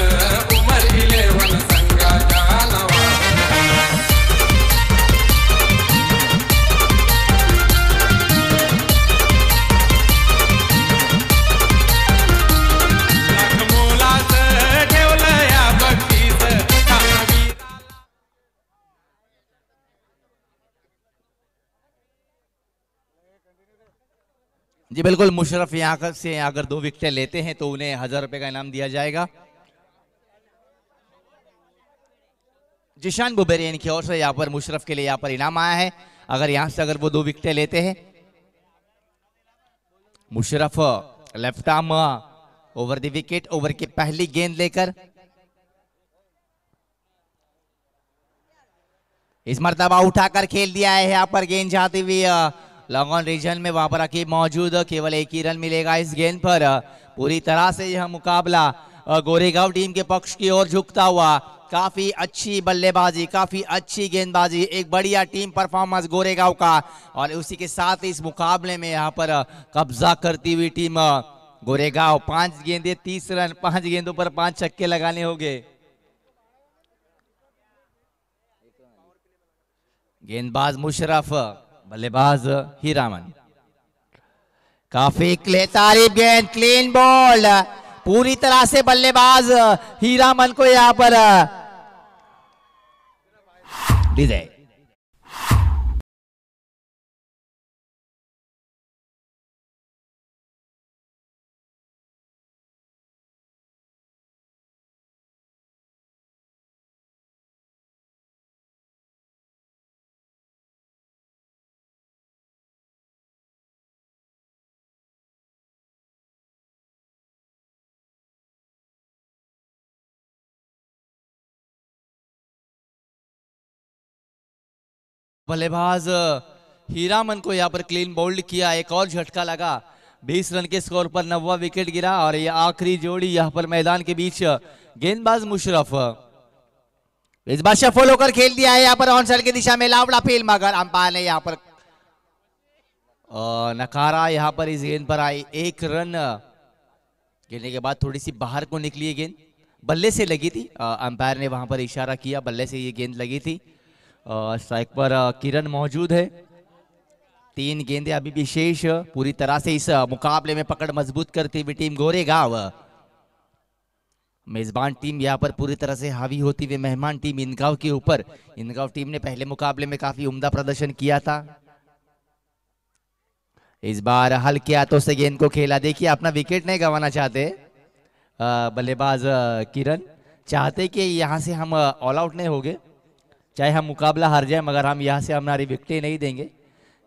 उमर 11 संघाच्या नावात। जी बिल्कुल, मुशर्रफ यहाँ से अगर 2 विकेटें लेते हैं तो उन्हें 1000 रुपए का इनाम दिया जाएगा। जिशान बुबेरियन की ओर से यहाँ पर मुशर्रफ के लिए यहाँ पर इनाम आया है। अगर यहाँ से अगर वो 2 विकेटें लेते हैं, Musharraf left arm over the wicket, over की पहली गेंद लेकर इस मर्तबा उठाकर खेल दिया है। यहाँ पर गेंद जाती हुई लॉन्ग ऑन रीजन में, वहां पर अकीब मौजूद, केवल एक ही रन मिलेगा इस गेंद पर। पूरी तरह से यह मुकाबला गोरेगांव टीम के पक्ष की ओर झुकता हुआ। काफी अच्छी बल्लेबाजी, काफी अच्छी गेंदबाजी, एक बढ़िया टीम परफॉर्मेंस गोरेगांव का, और उसी के साथ इस मुकाबले में यहाँ पर कब्जा करती हुई टीम गोरेगांव। 5 गेंदें 30 रन, 5 गेंदों पर 5 छक्के लगाने होंगे। गेंदबाज मुशर्रफ, बल्लेबाज हीरामन। काफी तारीफ गेंद, क्लीन बॉल, पूरी तरह से बल्लेबाज हीरामन को यहां पर डिजाइन। बल्लेबाज हीरामन को यहाँ पर क्लीन बोल्ड किया, एक और झटका लगा। 20 रन के स्कोर पर 9वां विकेट गिरा, और ये आखिरी जोड़ी यहाँ पर मैदान के बीच। गेंदबाज मुशर्रफ इस बार शफल होकर खेल दिया है यहाँ पर ऑन साइड की दिशा में, लावड़ा फील्ड, मगर अंपायर ने यहाँ पर नकारा। यहाँ पर इस गेंद पर आई 1 रन। खेलने के बाद थोड़ी सी बाहर को निकली है गेंद, बल्ले से लगी थी। अंपायर ने वहां पर इशारा किया, बल्ले से ये गेंद लगी थी। स्ट्राइक पर किरण मौजूद है। 3 गेंदें अभी भी शेष। पूरी तरह से इस मुकाबले में पकड़ मजबूत करती हुई टीम गोरेगांव। मेजबान टीम यहाँ पर पूरी तरह से हावी होती हुई मेहमान टीम इनगांव के ऊपर। इनगांव टीम ने पहले मुकाबले में काफी उम्दा प्रदर्शन किया था। इस बार हल्के हाथों से गेंद को खेला। देखिए, अपना विकेट नहीं गंवाना चाहते बल्लेबाज किरण, चाहते कि यहाँ से हम ऑल आउट नहीं होंगे, चाहे हम मुकाबला हार जाए, मगर हम यहाँ से हमारी विकेटें नहीं देंगे।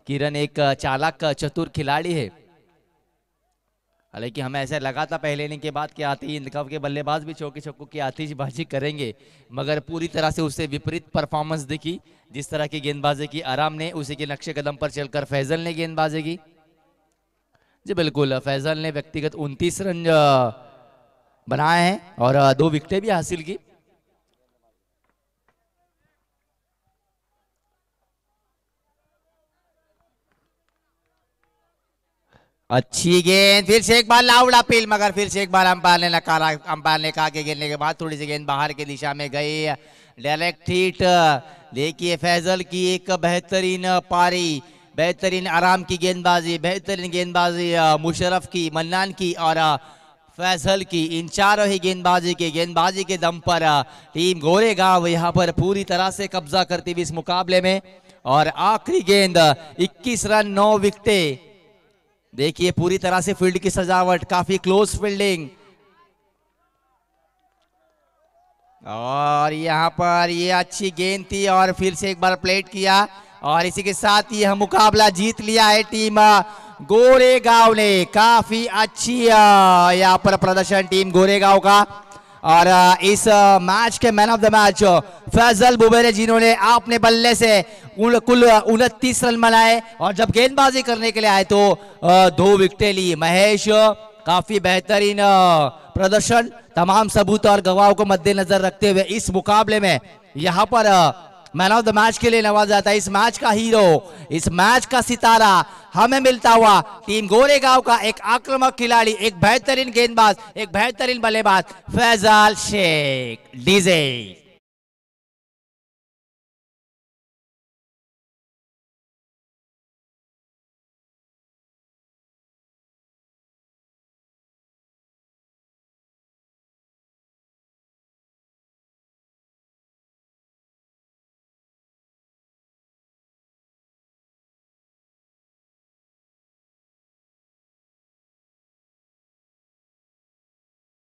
किरण एक चालाक चतुर खिलाड़ी है। हालांकि हमें ऐसा लगा था पहले इनिंग के बाद कि आते ही इनकम के बल्लेबाज भी चौके छक्कों की आतिशबाजी करेंगे, मगर पूरी तरह से उससे विपरीत परफॉर्मेंस दिखी। जिस तरह की गेंदबाजी की आराम ने, उसी के नक्शे कदम पर चलकर फैजल ने गेंदबाजी की। जी बिल्कुल, फैजल ने व्यक्तिगत 29 रन बनाए हैं और 2 विकेटें भी हासिल की। अच्छी गेंद, फिर से एक बार लावड़ा पील, मगर फिर से एक बार अंपायर ने नकारा। अंपायर ने कहा कि गिरने के बाद थोड़ी सी गेंद बाहर की दिशा में गई, डायरेक्ट हिट। देखिए, फैजल की एक बेहतरीन पारी, बेहतरीन आराम की गेंदबाजी, बेहतरीन गेंदबाजी मुशर्रफ की, मन्नान की और फैजल की। इन चारों ही गेंदबाजी के दम पर टीम गोरेगांव यहाँ पर पूरी तरह से कब्जा करती हुई इस मुकाबले में। और आखिरी गेंद 21 रन 9 विकेटें। देखिए, पूरी तरह से फील्ड की सजावट, काफी क्लोज फील्डिंग, और यहाँ पर ये अच्छी गेंद थी और फिर से एक बार प्लेट किया, और इसी के साथ ही यह मुकाबला जीत लिया है टीम गोरेगांव ने। काफी अच्छी यहाँ पर प्रदर्शन टीम गोरेगांव का। और इस मैच के man of the match Faisal Bubere, जिन्होंने अपने बल्ले से कुल 29 रन बनाए, और जब गेंदबाजी करने के लिए आए तो 2 विकेटें ली। महेश, काफी बेहतरीन प्रदर्शन। तमाम सबूत और गवाहों को मद्देनजर रखते हुए इस मुकाबले में यहाँ पर मैन ऑफ द मैच के लिए नवाजा जाता है। इस मैच का हीरो, इस मैच का सितारा हमें मिलता हुआ टीम गोरेगांव का एक आक्रामक खिलाड़ी, एक बेहतरीन गेंदबाज, एक बेहतरीन बल्लेबाज फैजल शेख। डीजे